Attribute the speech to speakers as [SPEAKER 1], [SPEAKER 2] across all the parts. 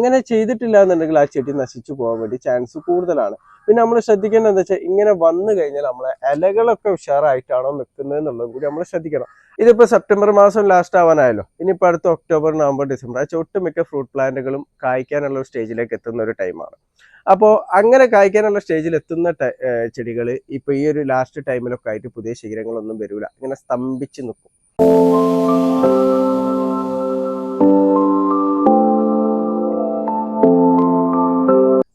[SPEAKER 1] അങ്ങനെ ചെയ്തിട്ടില്ല എന്നുണ്ടെങ്കിൽ ആ ചെടി നശിച്ചു പോകാൻ വേണ്ടി ചാൻസ് കൂടുതലാണ്. പിന്നെ നമ്മൾ ശ്രദ്ധിക്കേണ്ടത് എന്താ വെച്ചാൽ ഇങ്ങനെ വന്നു കഴിഞ്ഞാൽ നമ്മളെ ഇലകളൊക്കെ ഉഷാറായിട്ടാണോ നിൽക്കുന്നത് എന്നുള്ളതും കൂടി നമ്മൾ ശ്രദ്ധിക്കണം. ഇതിപ്പോൾ സെപ്റ്റംബർ മാസം ലാസ്റ്റ് ആവാനായല്ലോ. ഇനിയിപ്പോൾ അടുത്ത ഒക്ടോബർ, നവംബർ, ഡിസംബർ ആ ഒട്ടുമിക്ക ഫ്രൂട്ട് പ്ലാന്റുകളും കായ്ക്കാനുള്ള ഒരു സ്റ്റേജിലേക്ക് എത്തുന്ന ഒരു ടൈമാണ്. അപ്പോൾ അങ്ങനെ കായ്ക്കാനുള്ള സ്റ്റേജിൽ എത്തുന്ന ചെടികൾ ഇപ്പോൾ ഈ ഒരു ലാസ്റ്റ് ടൈമിലൊക്കെ ആയിട്ട് പുതിയ ശിഖരങ്ങളൊന്നും വരില്ല, ഇങ്ങനെ സ്തംഭിച്ച് നിൽക്കും.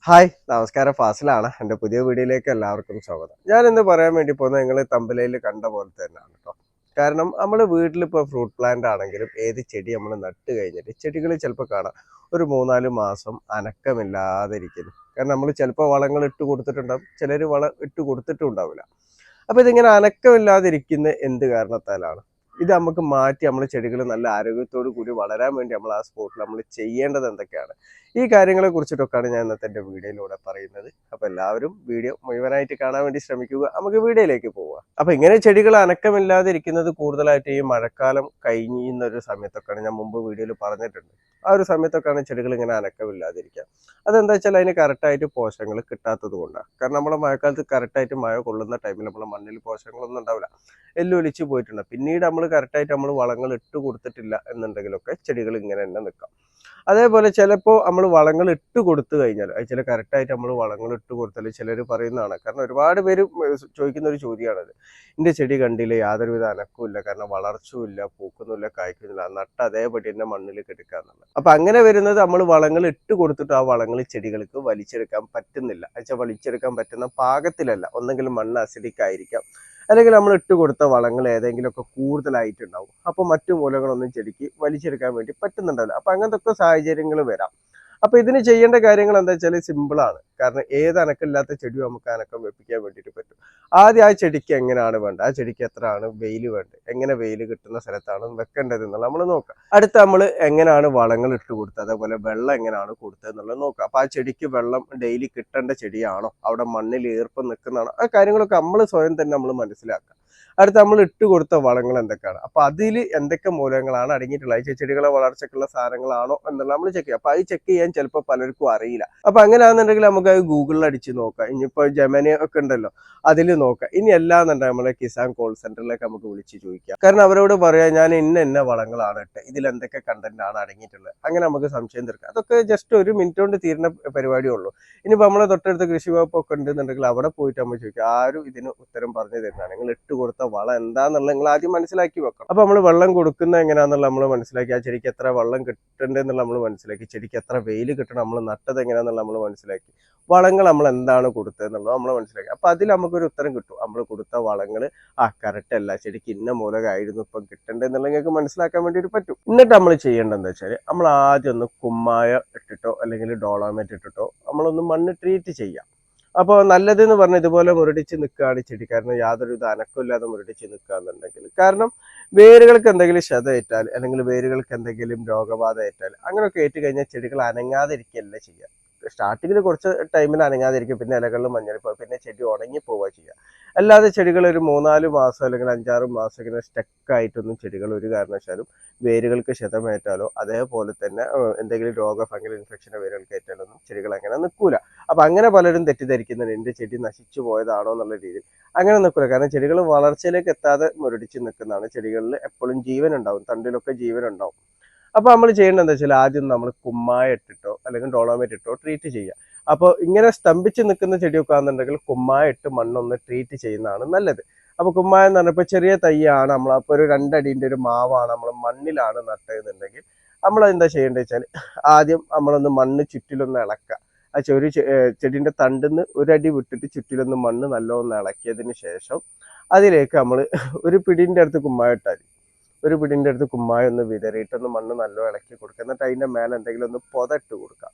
[SPEAKER 1] ഹായ്, നമസ്കാരം. ഫാസിലാണ്. എൻ്റെ പുതിയ വീഡിയോയിലേക്ക് എല്ലാവർക്കും സ്വാഗതം. ഞാൻ ഇന്ന് പറയാൻ വേണ്ടി പോകുന്നത് നിങ്ങൾ തമ്പലയിൽ കണ്ട പോലെ തന്നെയാണ് കേട്ടോ. കാരണം നമ്മൾ വീട്ടിലിപ്പോൾ ഫ്രൂട്ട് പ്ലാന്റ് ആണെങ്കിലും ഏത് ചെടി നമ്മൾ നട്ട് കഴിഞ്ഞിട്ട് ചെടികൾ ചിലപ്പോൾ കാണാം ഒരു 3-4 മാസം അനക്കമില്ലാതെ ഇരിക്കുന്നു. കാരണം നമ്മൾ ചിലപ്പോൾ വളങ്ങൾ ഇട്ട് കൊടുത്തിട്ടുണ്ടാവും, ചിലർ വളം ഇട്ട് കൊടുത്തിട്ടും ഉണ്ടാവില്ല. അപ്പോൾ ഇതിങ്ങനെ അനക്കമില്ലാതിരിക്കുന്ന എന്ത് കാരണത്താലാണ്? ഇത് നമുക്ക് മാറ്റി നമ്മൾ ചെടികൾ നല്ല ആരോഗ്യത്തോടു കൂടി വളരാൻ വേണ്ടി നമ്മൾ ആ സ്പോട്ടിൽ നമ്മൾ ചെയ്യേണ്ടത് എന്തൊക്കെയാണ്? ഈ കാര്യങ്ങളെ കുറിച്ചിട്ടൊക്കെയാണ് ഞാൻ ഇന്നത്തെ എൻ്റെ വീഡിയോയിലൂടെ പറയുന്നത്. അപ്പോൾ എല്ലാവരും വീഡിയോ മുഴുവനായിട്ട് കാണാൻ വേണ്ടി ശ്രമിക്കുക. നമുക്ക് വീഡിയോയിലേക്ക് പോവുക. അപ്പോൾ ഇങ്ങനെ ചെടികൾ അനക്കമില്ലാതെ ഇരിക്കുന്നത് കൂടുതലായിട്ട് ഈ മഴക്കാലം കഴിയുന്ന ഒരു സമയത്തൊക്കെയാണ്. ഞാൻ മുമ്പ് വീഡിയോയിൽ പറഞ്ഞിട്ടുണ്ട്. ആ ഒരു സമയത്തൊക്കെയാണ് ചെടികൾ ഇങ്ങനെ അനക്കമില്ലാതിരിക്കുക. അതെന്താ വെച്ചാൽ അതിന് കറക്റ്റായിട്ട് പോഷകങ്ങൾ കിട്ടാത്തത് കൊണ്ടാണ്. കാരണം നമ്മളെ മഴക്കാലത്ത് കറക്റ്റായിട്ട് മഴ കൊള്ളുന്ന ടൈമിൽ നമ്മളെ മണ്ണിൽ പോഷകങ്ങളൊന്നും ഉണ്ടാവില്ല, എല്ലൊലിച്ച് പോയിട്ടുണ്ട്. പിന്നീട് നമ്മൾ കറക്റ്റായിട്ട് നമ്മൾ വളങ്ങൾ ഇട്ട് കൊടുത്തിട്ടില്ല എന്നുണ്ടെങ്കിലൊക്കെ ചെടികൾ ഇങ്ങനെ തന്നെ നിൽക്കാം. അതേപോലെ ചിലപ്പോൾ നമ്മൾ വളങ്ങൾ ഇട്ട് കൊടുത്തു കഴിഞ്ഞാൽ ചില കറക്റ്റായിട്ട് നമ്മൾ വളങ്ങൾ ഇട്ട് കൊടുത്താൽ ചിലർ പറയുന്നതാണ്. കാരണം ഒരുപാട് പേര് ചോദിക്കുന്ന ഒരു ചോദ്യമാണത്. എൻ്റെ ചെടി കണ്ടില്ല, യാതൊരുവിധ അനക്കമില്ല, കാരണം വളർച്ചയില്ല, പൂക്കുന്നില്ല, കായ്ക്കുന്നില്ല, നട്ട അതേപടി തന്നെ മണ്ണിൽ കിടക്കാന്നുള്ളത്. അപ്പം അങ്ങനെ വരുന്നത് നമ്മൾ വളങ്ങൾ ഇട്ട് കൊടുത്തിട്ട് ആ വളങ്ങൾ ചെടികൾക്ക് വലിച്ചെടുക്കാൻ പറ്റുന്നില്ല. വെച്ചാൽ വലിച്ചെടുക്കാൻ പറ്റുന്ന പാകത്തിലല്ല. ഒന്നെങ്കിലും മണ്ണ് അസിഡിക് ആയിരിക്കാം, അല്ലെങ്കിൽ നമ്മൾ ഇട്ട് കൊടുത്ത വളങ്ങൾ ഏതെങ്കിലുമൊക്കെ കൂടുതലായിട്ടുണ്ടാവും. അപ്പോൾ മറ്റു മൂലങ്ങളൊന്നും ചെടിക്ക് വലിച്ചെടുക്കാൻ വേണ്ടി പറ്റുന്നുണ്ടാവില്ല. അപ്പം അങ്ങനത്തെ സാഹചര്യങ്ങൾ വരാം. അപ്പോൾ ഇതിന് ചെയ്യേണ്ട കാര്യങ്ങൾ എന്താ വെച്ചാൽ സിമ്പിളാണ്. കാരണം ഏത് അനക്കമില്ലാത്ത ചെടിയും നമുക്ക് അനക്കം വെപ്പിക്കാൻ വേണ്ടിയിട്ട് പറ്റും. ആദ്യം ആ ചെടിക്ക് എങ്ങനെയാണ് വേണ്ടത്, ആ ചെടിക്ക് എത്രയാണ് വെയിൽ വേണ്ടത്, എങ്ങനെ വെയിൽ കിട്ടുന്ന സ്ഥലത്താണ് വെക്കേണ്ടത് എന്നുള്ളത് നമ്മൾ നോക്കാം. അടുത്ത് നമ്മൾ എങ്ങനെയാണ് വളങ്ങൾ ഇട്ട് കൊടുത്തത്, അതേപോലെ വെള്ളം എങ്ങനെയാണ് കൊടുത്തത് എന്നുള്ളത് നോക്കാം. അപ്പോൾ ആ ചെടിക്ക് വെള്ളം ഡെയിലി കിട്ടേണ്ട ചെടിയാണോ, അവിടെ മണ്ണിൽ ഈർപ്പം നിൽക്കുന്നതാണോ, ആ കാര്യങ്ങളൊക്കെ നമ്മൾ സ്വയം തന്നെ നമ്മൾ മനസ്സിലാക്കുക. അടുത്ത് നമ്മൾ ഇട്ട് കൊടുത്ത വളങ്ങൾ എന്തൊക്കെയാണ്, അപ്പൊ അതിൽ എന്തൊക്കെ മൂലകങ്ങളാണ് അടങ്ങിയിട്ടുള്ളത്, ചെടികളെ വളർച്ചയ്ക്കുള്ള സാധനങ്ങളാണോ എന്നുള്ള നമ്മൾ ചെക്ക് ചെയ്യുക. അപ്പൊ അത് ചെക്ക് ചെയ്യാൻ ചിലപ്പോൾ പലർക്കും അറിയില്ല. അപ്പൊ അങ്ങനെയാണെന്നുണ്ടെങ്കിൽ നമുക്ക് അത് ഗൂഗിളിൽ അടിച്ച് നോക്കാം. ഇനിയിപ്പോൾ ജെമിനി ഒക്കെ ഉണ്ടല്ലോ, അതിൽ നോക്കാം. ഇനി അല്ലാന്നുണ്ടെങ്കിൽ നമ്മളെ കിസാൻ കോൾ സെന്ററിലേക്ക് നമുക്ക് വിളിച്ച് ചോദിക്കാം. കാരണം അവരോട് പറയാം ഞാൻ ഇന്ന വളങ്ങളാണ് ഇട്ട്, ഇതിൽ എന്തൊക്കെ കണ്ടന്റ് ആണ് അടങ്ങിയിട്ടുള്ളത്. അങ്ങനെ നമുക്ക് സംശയം തീർക്കാം. അതൊക്കെ ജസ്റ്റ് ഒരു മിനിറ്റ് കൊണ്ട് തീരുന്ന പരിപാടിയേ ഉള്ളൂ. ഇനിയിപ്പോൾ നമ്മളെ തൊട്ടടുത്ത് കൃഷി വകുപ്പൊക്കെ ഉണ്ടെന്നുണ്ടെങ്കിൽ അവിടെ പോയിട്ട് നമ്മൾ ചോദിക്കാം. ആരും ഇതിന് ഉത്തരം പറഞ്ഞു തരുന്നതാണ്. നിങ്ങൾ ഇട്ട് കൊടുത്ത വളം എന്താന്നുള്ളത് നിങ്ങൾ ആദ്യം മനസ്സിലാക്കി വെക്കണം. അപ്പൊ നമ്മൾ വെള്ളം കൊടുക്കുന്നത് എങ്ങനെയാണെന്നുള്ള നമ്മൾ മനസ്സിലാക്കി, ആ ചെടിക്ക് എത്ര വെള്ളം കിട്ടേണ്ടതെന്നുള്ള നമ്മൾ മനസ്സിലാക്കി, ചെടിക്ക് എത്ര വെയിൽ കിട്ടണം, നമ്മൾ നട്ടത് എങ്ങനെയാണെന്നുള്ള നമ്മൾ മനസ്സിലാക്കി, വളങ്ങൾ നമ്മൾ എന്താണ് കൊടുത്തതെന്നുള്ളത് നമ്മൾ മനസ്സിലാക്കി. അപ്പൊ അതിൽ നമുക്കൊരു ഉത്തരം കിട്ടും. നമ്മൾ കൊടുത്ത വളങ്ങൾ കറക്റ്റ് അല്ല, ചെടിക്ക് ഇന്ന മൂലകമായിരുന്നു ഇപ്പം കിട്ടേണ്ടതെന്നുള്ള നിങ്ങൾക്ക് മനസ്സിലാക്കാൻ വേണ്ടിയിട്ട് പറ്റും. എന്നിട്ട് നമ്മൾ ചെയ്യേണ്ടത് എന്താ വെച്ചാൽ നമ്മൾ ആദ്യം ഒന്ന് കുമ്മായ ഇട്ടിട്ടോ അല്ലെങ്കിൽ ഡോളോമേറ്റ് ഇട്ടിട്ടോ നമ്മളൊന്ന് മണ്ണ് ട്രീറ്റ് ചെയ്യാം. അപ്പോൾ നല്ലതെന്ന് പറഞ്ഞാൽ ഇതുപോലെ മുരടിച്ച് നിൽക്കുകയാണ് ചെടി, കാരണം യാതൊരു അനക്കമില്ലാതെ മുരടിച്ച് നിൽക്കുകയെന്നുണ്ടെങ്കിൽ, കാരണം വേരുകൾക്ക് എന്തെങ്കിലും ക്ഷത ഏറ്റാൽ അല്ലെങ്കിൽ വേരുകൾക്ക് എന്തെങ്കിലും രോഗബാധ ഏറ്റാൽ അങ്ങനെയൊക്കെ ഏറ്റ് കഴിഞ്ഞാൽ ചെടികൾ അനങ്ങാതിരിക്കുകയല്ല ചെയ്യുക. സ്റ്റാർട്ടിങ്ങിൽ കുറച്ച് ടൈമിൽ അനങ്ങാതിരിക്കും, പിന്നെ ഇലകളിൽ മഞ്ഞളിപ്പോൾ, പിന്നെ ചെടി ഉണങ്ങി പോവുക ചെയ്യുക. അല്ലാതെ ചെടികൾ ഒരു 3-4 മാസം അല്ലെങ്കിൽ 5-6 മാസം ഇങ്ങനെ സ്റ്റക്കായിട്ടൊന്നും ചെടികൾ ഒരു കാരണവശാലും വേരുകൾക്ക് ക്ഷതമേറ്റാലോ അതേപോലെ തന്നെ എന്തെങ്കിലും ഫംഗൽ ഇൻഫെക്ഷനോ വേരുകൾക്ക് ഏറ്റാലൊന്നും ചെടികൾ അങ്ങനെ നിൽക്കൂല. അപ്പൊ അങ്ങനെ പലരും തെറ്റിദ്ധരിക്കുന്നുണ്ട്, എൻ്റെ ചെടി നശിച്ചു പോയതാണോ എന്നുള്ള രീതിയിൽ. അങ്ങനെ നിൽക്കില്ല. കാരണം ചെടികൾ വളർച്ചയിലേക്ക് എത്താതെ മുരടിച്ച് നിൽക്കുന്നതാണ്. ചെടികളിൽ എപ്പോഴും ജീവൻ ഉണ്ടാവും, തണ്ടിലൊക്കെ ജീവൻ ഉണ്ടാവും. അപ്പൊ നമ്മൾ ചെയ്യേണ്ടത് എന്താ വെച്ചാൽ ആദ്യം നമ്മൾ കുമ്മായ ഇട്ടിട്ടോ അല്ലെങ്കിൽ ഡോളോമേറ്റ് ഇട്ടോ ട്രീറ്റ് ചെയ്യുക. അപ്പോൾ ഇങ്ങനെ സ്തംഭിച്ച് നിൽക്കുന്ന ചെടിയൊക്കെ ആണെന്നുണ്ടെങ്കിൽ കുമ്മായ ഇട്ട് മണ്ണൊന്ന് ട്രീറ്റ് ചെയ്യുന്നതാണ് നല്ലത്. അപ്പൊ കുമ്മായം എന്ന് പറഞ്ഞപ്പോൾ ചെറിയ തൈയാണ് നമ്മൾ, അപ്പോൾ ഒരു 2 അടീൻ്റെ ഒരു മാവാണ് നമ്മൾ മണ്ണിലാണ് നട്ടതെന്നുണ്ടെങ്കിൽ നമ്മൾ എന്താ ചെയ്യേണ്ടത് വെച്ചാൽ ആദ്യം നമ്മളൊന്ന് മണ്ണ് ചുറ്റിലൊന്ന് ഇളക്കുക. ആ ചെടിന്റെ തണ്ടിന്ന് 1 അടി വിട്ടിട്ട് ചുറ്റിലൊന്ന് മണ്ണ് നല്ലോണം ഇളക്കിയതിന് ശേഷം അതിലേക്ക് നമ്മൾ ഒരു പിടിന്റെ അടുത്ത് കുമ്മായ ഇട്ടാൽ ഒരു പിടിന്റെ അടുത്ത് കുമ്മായ ഒന്ന് വിതറിയിട്ടൊന്ന് മണ്ണ് നല്ലോണം ഇളക്കി കൊടുക്കുക. എന്നിട്ട് അതിന്റെ മേലെ എന്തെങ്കിലും ഒന്ന് പൊതട്ട് കൊടുക്കുക.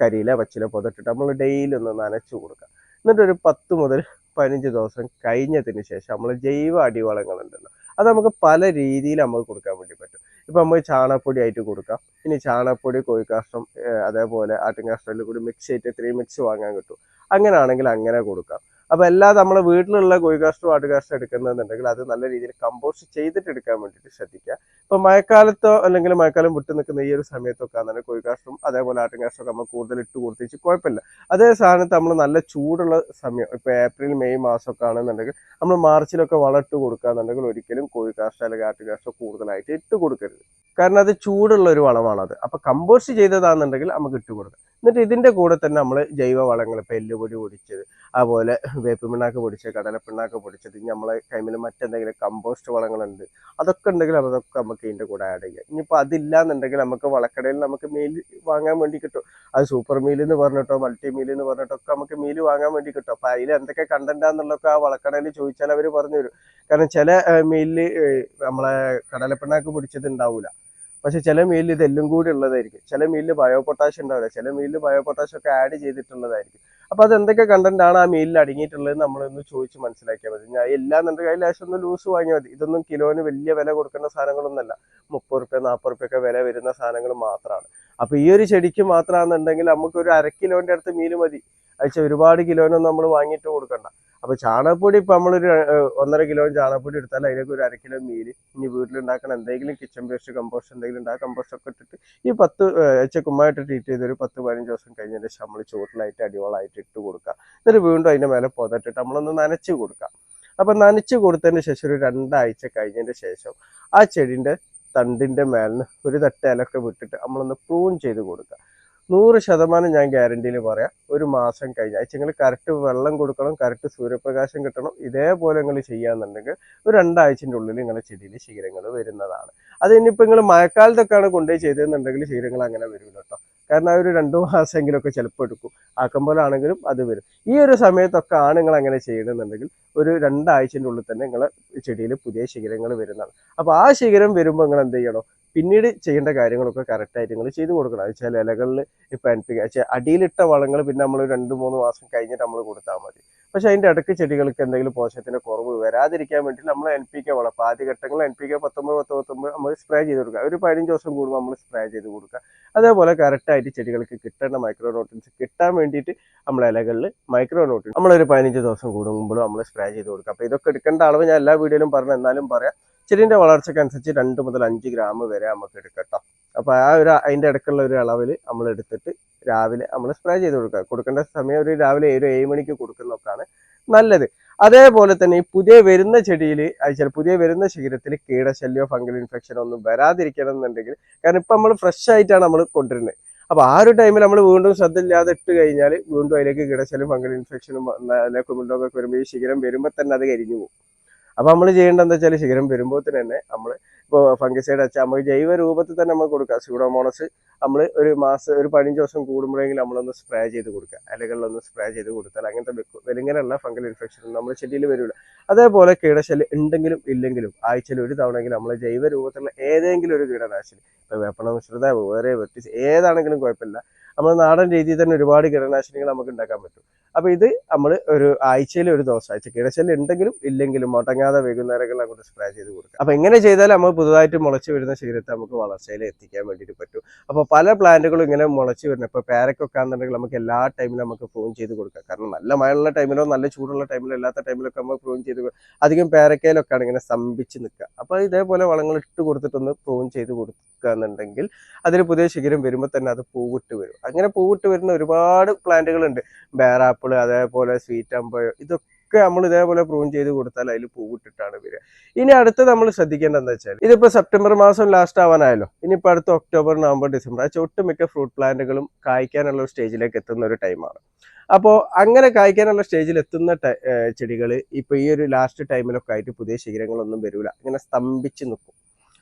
[SPEAKER 1] കരിയില പച്ചില പൊതട്ടിട്ട് നമ്മൾ ഡെയിലി ഒന്ന് നനച്ചു കൊടുക്കുക. എന്നിട്ട് ഒരു 10 മുതൽ 15 ദിവസം കഴിഞ്ഞതിന് ശേഷം നമ്മൾ ജൈവ അടിവളങ്ങൾ ഉണ്ടല്ലോ, അത് നമുക്ക് പല രീതിയിൽ നമുക്ക് കൊടുക്കാൻ വേണ്ടി പറ്റും. ഇപ്പൊ നമുക്ക് ചാണകപ്പൊടി ആയിട്ട് കൊടുക്കാം. ഇനി ചാണകപ്പൊടി, കോഴിക്കാഷ്ടം, അതേപോലെ ആട്ടിൻകാഷ്ടം കൂടി മിക്സ് ചെയ്തിട്ട് 3 മിക്സ് വാങ്ങാൻ കിട്ടും. അങ്ങനെയാണെങ്കിൽ അങ്ങനെ കൊടുക്കാം. അപ്പോൾ അല്ലാതെ നമ്മളെ വീട്ടിലുള്ള കോഴിക്കാഷ്ടം ആട്ടുകാഷ്ടം എടുക്കുന്നതെന്നുണ്ടെങ്കിൽ അത് നല്ല രീതിയിൽ കമ്പോസ്റ്റ് ചെയ്തിട്ട് എടുക്കാൻ വേണ്ടിയിട്ട് ശ്രദ്ധിക്കുക. ഇപ്പൊ മഴക്കാലത്തോ അല്ലെങ്കിൽ മഴക്കാലം വിട്ടു നിൽക്കുന്ന ഈ ഒരു സമയത്തൊക്കെ ആണെങ്കിൽ കോഴിക്കാഷ്ടം അതേപോലെ ആട്ടുകാഷ്ടം നമ്മൾ കൂടുതൽ ഇട്ട് കൊടുത്തിച്ച് കുഴപ്പമില്ല. അതേ സ്ഥാനത്ത് നമ്മൾ നല്ല ചൂടുള്ള സമയം ഇപ്പൊ ഏപ്രിൽ മെയ് മാസമൊക്കെ ആണെന്നുണ്ടെങ്കിൽ നമ്മൾ മാർച്ചിലൊക്കെ വളം ഇട്ട് കൊടുക്കുകയെന്നുണ്ടെങ്കിൽ ഒരിക്കലും കോഴിക്കാഷ്ടം അല്ലെങ്കിൽ ആട്ടുകാഷ്ടം കൂടുതലായിട്ട് ഇട്ട് കൊടുക്കരുത്. കാരണം അത് ചൂടുള്ള ഒരു വളമാണത്. അപ്പൊ കമ്പോസ്റ്റ് ചെയ്തതാണെന്നുണ്ടെങ്കിൽ നമുക്ക് ഇട്ട് കൊടുക്കാം. എന്നിട്ട് ഇതിന്റെ കൂടെ തന്നെ നമ്മൾ ജൈവ വളങ്ങൾ ഇപ്പൊ എല്ലുപൊടി പൊടിച്ചത്, അതുപോലെ വേപ്പ് പിണ്ണാക്ക് പൊടിച്ചത്, കടലപ്പിണ്ണാക്ക് പൊടിച്ചത്, ഇനി നമ്മളെ കൈമിൽ മറ്റെന്തെങ്കിലും കമ്പോസ്റ്റ് വളങ്ങളുണ്ട് അതൊക്കെ ഉണ്ടെങ്കിൽ അതൊക്കെ നമുക്ക് ഇതിന്റെ കൂടെ ആഡ് ചെയ്യാം. ഇനിയിപ്പോൾ അതില്ല എന്നുണ്ടെങ്കിൽ നമുക്ക് വളക്കടയിൽ നമുക്ക് മീൽ വാങ്ങാൻ വേണ്ടി കിട്ടും. അത് സൂപ്പർ മീൽ എന്ന് പറഞ്ഞിട്ടോ മൾട്ടി മീൽ എന്ന് പറഞ്ഞിട്ടൊക്കെ നമുക്ക് മീൽ വാങ്ങാൻ വേണ്ടി കിട്ടും. അപ്പൊ അതിൽ എന്തൊക്കെ കണ്ടന്റാന്നുള്ളതൊക്കെ ആ വളക്കടയിൽ ചോദിച്ചാൽ അവർ പറഞ്ഞു തരും. കാരണം ചില മീലില് നമ്മളെ കടലപ്പിണ്ണാക്ക് പൊടിച്ചത് ഉണ്ടാവില്ല, പക്ഷെ ചില മീലിൽ ഇതെല്ലാം കൂടി ഉള്ളതായിരിക്കും. ചില മീലിൽ ബയോ പൊട്ടാഷ് ഉണ്ടാവില്ല, ചില മീലിൽ ബയോ പൊട്ടാഷ് ഒക്കെ ആഡ് ചെയ്തിട്ടുള്ളതായിരിക്കും. അപ്പൊ അത് എന്തൊക്കെ കണ്ടന്റ് ആണ് ആ മീലിൽ അടങ്ങിയിട്ടുള്ളത് നമ്മളൊന്ന് ചോദിച്ച് മനസ്സിലാക്കിയാൽ മതി. ഞാൻ എല്ലാന്നുണ്ടെങ്കിൽ അതിൽ ലേശം ഒന്ന് ലൂസ് വാങ്ങിയാൽ മതി. ഇതൊന്നും കിലോന് വലിയ വില കൊടുക്കേണ്ട സാധനങ്ങളൊന്നുമല്ല. 30 40 ഒക്കെ വില വരുന്ന സാധനങ്ങൾ മാത്രമാണ്. അപ്പൊ ഈ ഒരു ചെടിക്ക് മാത്രമാണെന്നുണ്ടെങ്കിൽ നമുക്ക് ഒരു 1/2 കിലോന്റെ അടുത്ത് മീൽ മതി. അയച്ച ഒരുപാട് കിലോനൊന്നും നമ്മൾ വാങ്ങിയിട്ട് കൊടുക്കണ്ട. അപ്പൊ ചാണകപ്പൊടി ഇപ്പൊ നമ്മളൊരു 1.5 കിലോ ചാണകപ്പൊടി എടുത്താൽ അതിലേക്ക് ഒരു 1/2 കിലോ മീല്, ഇനി വീട്ടിലുണ്ടാക്കണം എന്തെങ്കിലും കിച്ചൺ വേസ്റ്റ് കമ്പോസ്റ്റ് എന്തെങ്കിലും ഉണ്ടാകും, കമ്പോസ്റ്റ് ഒക്കെ ഇട്ടിട്ട് ഈ 10 കുമ്മായിട്ട് ട്രീറ്റ് ചെയ്ത് ഒരു 10-15 ദിവസം കഴിഞ്ഞതിന് ശേഷം നമ്മൾ ചുവട്ടിലായിട്ട് അടിവളമായിട്ട് ഇട്ട് കൊടുക്കുക. എന്നിട്ട് വീണ്ടും അതിന്റെ മേലെ പുതട്ടിട്ട് നമ്മളൊന്ന് നനച്ച് കൊടുക്കുക. അപ്പൊ നനച്ച് കൊടുത്തതിന് ശേഷം ഒരു 2 ആഴ്ച കഴിഞ്ഞതിന് ശേഷം ആ ചെടിന്റെ തണ്ടിന്റെ മേലിന് ഒരു തട്ട് ഇലൊക്കെ വിട്ടിട്ട് നമ്മളൊന്ന് പ്രൂൺ ചെയ്ത് കൊടുക്കുക. 100% ഞാൻ ഗ്യാരണ്ടിയിൽ പറയാം, ഒരു മാസം കഴിഞ്ഞാൽ നിങ്ങൾ കറക്റ്റ് വെള്ളം കൊടുക്കണം, കറക്റ്റ് സൂര്യപ്രകാശം കിട്ടണം. ഇതേപോലെ നിങ്ങൾ ചെയ്യാന്നുണ്ടെങ്കിൽ ഒരു 2 ആഴ്ചൻ്റെ ഉള്ളിൽ നിങ്ങളുടെ ചെടിയിൽ ശിഖരങ്ങൾ വരുന്നതാണ്. അത് ഇനിയിപ്പോൾ നിങ്ങൾ മഴക്കാലത്തൊക്കെയാണ് കൊണ്ടുപോയി ചെയ്തതെന്നുണ്ടെങ്കിൽ ശിഖരങ്ങൾ അങ്ങനെ വരില്ല കേട്ടോ. കാരണം ആ ഒരു 2 മാസമെങ്കിലൊക്കെ ചിലപ്പോൾ എടുക്കും. ആക്കം പോലെ ആണെങ്കിലും അത് വരും. ഈ ഒരു സമയത്തൊക്കെ ആണ് നിങ്ങൾ അങ്ങനെ ചെയ്യണമെന്നുണ്ടെങ്കിൽ ഒരു 2 ആഴ്ചൻ്റെ ഉള്ളിൽ തന്നെ നിങ്ങളെ ചെടിയിൽ പുതിയ ശിഖരങ്ങൾ വരുന്നതാണ്. അപ്പോൾ ആ ശിഖരം വരുമ്പോൾ നിങ്ങൾ എന്ത് ചെയ്യണം, പിന്നീട് ചെയ്യേണ്ട കാര്യങ്ങളൊക്കെ കറക്റ്റായിട്ട് നിങ്ങൾ ചെയ്ത് കൊടുക്കണം. അത് ചില ഇലകളിൽ ഇപ്പം NPK അടിയിലിട്ട വളങ്ങൾ പിന്നെ നമ്മൾ 2-3 മാസം കഴിഞ്ഞിട്ട് നമ്മൾ കൊടുത്താൽ മതി. പക്ഷെ അതിൻ്റെ ഇടയ്ക്ക് ചെടികൾക്ക് എന്തെങ്കിലും പോഷകത്തിന്റെ കുറവ് വരാതിരിക്കാൻ വേണ്ടി നമ്മൾ NPK വളം ഇപ്പം ആദ്യ ഘട്ടങ്ങളിൽ NPK 19 നമ്മൾ സ്പ്രേ ചെയ്ത് കൊടുക്കുക. ഒരു 15 ദിവസം കൂടുമ്പോൾ നമ്മൾ സ്പ്രേ ചെയ്ത് കൊടുക്കുക. അതേപോലെ കറക്റ്റായിട്ട് ചെടികൾക്ക് കിട്ടേണ്ട മൈക്രോ ന്യൂട്രിയൻസ് കിട്ടാൻ വേണ്ടിയിട്ട് നമ്മൾ ഇലകളിൽ മൈക്രോ ന്യൂട്രിയൻസ് നമ്മളൊരു 15 ദിവസം കൂടുമ്പോഴും നമ്മൾ സ്പ്രേ ചെയ്ത് കൊടുക്കുക. അപ്പോൾ ഇതൊക്കെ എടുക്കേണ്ട അളവ് ഞാൻ എല്ലാ വീഡിയോയിലും പറഞ്ഞു, എന്നാലും പറയാം. ചെടിന്റെ വളർച്ചക്കനുസരിച്ച് 2 മുതൽ 5 ഗ്രാം വരെ നമുക്ക് എടുക്കട്ടോ. അപ്പൊ ആ ഒരു അതിന്റെ ഇടയ്ക്കുള്ള ഒരു അളവിൽ നമ്മൾ എടുത്തിട്ട് രാവിലെ നമ്മൾ സ്പ്രേ ചെയ്ത് കൊടുക്കുക. കൊടുക്കേണ്ട സമയം ഒരു രാവിലെ 7 മണിക്ക് കൊടുക്കുന്നതൊക്കെയാണ് നല്ലത്. അതേപോലെ തന്നെ ഈ പുതിയ വരുന്ന ചെടിയിൽ പുതിയ വരുന്ന ശിഖരത്തിൽ കീടശല്യോ ഫംഗൽ ഇൻഫെക്ഷനോ ഒന്നും വരാതിരിക്കണം എന്നുണ്ടെങ്കിൽ, കാരണം ഇപ്പൊ നമ്മൾ ഫ്രഷ് ആയിട്ടാണ് നമ്മൾ കൊണ്ടുവരുന്നത്. അപ്പൊ ആ ഒരു ടൈമിൽ നമ്മൾ വീണ്ടും ശ്രദ്ധ ഇല്ലാതെ ഇട്ട് കഴിഞ്ഞാൽ വീണ്ടും അതിലേക്ക് കീടശല്യം ഫംഗൽ ഇൻഫെക്ഷനും കുമിൾരോഗമൊക്കെ വരുമ്പോൾ ഈ ശിഖരം വരുമ്പോൾ തന്നെ അത് കരിഞ്ഞു പോകും. അപ്പൊ നമ്മൾ ചെയ്യേണ്ടത് എന്താ വെച്ചാൽ ശിഖരം വരുമ്പോൾ തന്നെ നമ്മൾ ഇപ്പോൾ ഫംഗിസൈഡ് വെച്ചാൽ നമുക്ക് ജൈവ രൂപത്തിൽ തന്നെ നമുക്ക് കൊടുക്കാം. സ്യൂഡോമോണസ് നമ്മൾ ഒരു മാസം ഒരു 15 ദിവസം കൂടുമ്പോഴെങ്കിലും നമ്മളൊന്ന് സ്പ്രേ ചെയ്ത് കൊടുക്കുക. ഇലകളിലൊന്ന് സ്പ്രേ ചെയ്ത് കൊടുത്താൽ അങ്ങനത്തെ വെലിങ്ങനെയുള്ള ഫംഗൽ ഇൻഫെക്ഷൻ നമ്മുടെ ചെടിയിൽ വരില്ല. അതേപോലെ കീടശല്യം ഉണ്ടെങ്കിലും ഇല്ലെങ്കിലും ആഴ്ചയിൽ ഒരു തവണയെങ്കിലും നമ്മൾ ജൈവ രൂപത്തിലുള്ള ഏതെങ്കിലും ഒരു കീടനാശിനി, ഇപ്പോൾ വേപ്പണ മിശ്രിത വേറെ വെർട്ടിസ് ഏതാണെങ്കിലും കുഴപ്പമില്ല, നമ്മൾ നാടൻ രീതിയിൽ തന്നെ ഒരുപാട് കീടനാശിനികൾ നമുക്ക് ഉണ്ടാക്കാൻ പറ്റും. അപ്പൊ ഇത് നമ്മൾ ഒരു ആഴ്ചയിൽ ഒരു ദിവസം കീടശല്യം ഉണ്ടെങ്കിലും ഇല്ലെങ്കിലും മുടങ്ങാതെ വൈകുന്നേരങ്ങളിൽ അങ്ങോട്ട് സ്പ്രേ ചെയ്ത് കൊടുക്കുക. അപ്പൊ എങ്ങനെ ചെയ്താൽ നമ്മൾ പുതുതായിട്ട് മുളച്ച് വരുന്ന ശരീരത്തെ നമുക്ക് വളർച്ചയിൽ എത്തിക്കാൻ വേണ്ടിയിട്ട് പറ്റും. അപ്പോൾ പല പ്ലാന്റുകളും ഇങ്ങനെ മുളച്ച് വരുന്നത്, ഇപ്പോൾ പേരക്കൊക്കെ ആണെന്നുണ്ടെങ്കിൽ നമുക്ക് എല്ലാ ടൈമിലും നമുക്ക് പ്രൂൺ ചെയ്ത് കൊടുക്കാം. കാരണം നല്ല മഴയുള്ള ടൈമിലോ നല്ല ചൂടുള്ള ടൈമിലോ അല്ലാത്ത ടൈമിലൊക്കെ നമ്മൾ പ്രൂൺ ചെയ്ത് അധികം പേരക്കയിലൊക്കെയാണ് ഇങ്ങനെ സ്തംഭിച്ച് നിൽക്കുക. അപ്പോൾ ഇതേപോലെ വളങ്ങൾ ഇട്ട് കൊടുത്തിട്ടൊന്ന് പ്രൂൺ ചെയ്ത് കൊടുക്കുക എന്നുണ്ടെങ്കിൽ അതിന് പുതിയ ശിഖരം വരുമ്പോൾ തന്നെ അത് പൂവിട്ട് വരും. അങ്ങനെ പൂവിട്ട് വരുന്ന ഒരുപാട് പ്ലാന്റുകളുണ്ട്. ബേറാപ്പിൾ, അതേപോലെ സ്വീറ്റ് അമ്പഴ, ഇതൊക്കെ നമ്മൾ ഇതേപോലെ പ്രൂൺ ചെയ്ത് കൊടുത്താൽ അതിൽ പൂവിട്ടിട്ടാണ് വരിക. ഇനി അടുത്ത് നമ്മൾ ശ്രദ്ധിക്കേണ്ടത് എന്താ വെച്ചാൽ, ഇതിപ്പോ സെപ്റ്റംബർ മാസം ലാസ്റ്റ് ആവാനായല്ലോ. ഇനിയിപ്പോൾ അടുത്ത ഒക്ടോബർ നവംബർ ഡിസംബർ ഒട്ടുമിക്ക ഫ്രൂട്ട് പ്ലാന്റുകളും കായ്ക്കാനുള്ള സ്റ്റേജിലേക്ക് എത്തുന്ന ഒരു ടൈമാണ്. അപ്പോൾ അങ്ങനെ കായ്ക്കാനുള്ള സ്റ്റേജിൽ എത്തുന്ന ചെടികൾ ഇപ്പൊ ഈ ഒരു ലാസ്റ്റ് ടൈമിലൊക്കെ ആയിട്ട് പുതിയ ശിഖരങ്ങളൊന്നും വരില്ല, ഇങ്ങനെ സ്തംഭിച്ച് നിൽക്കും.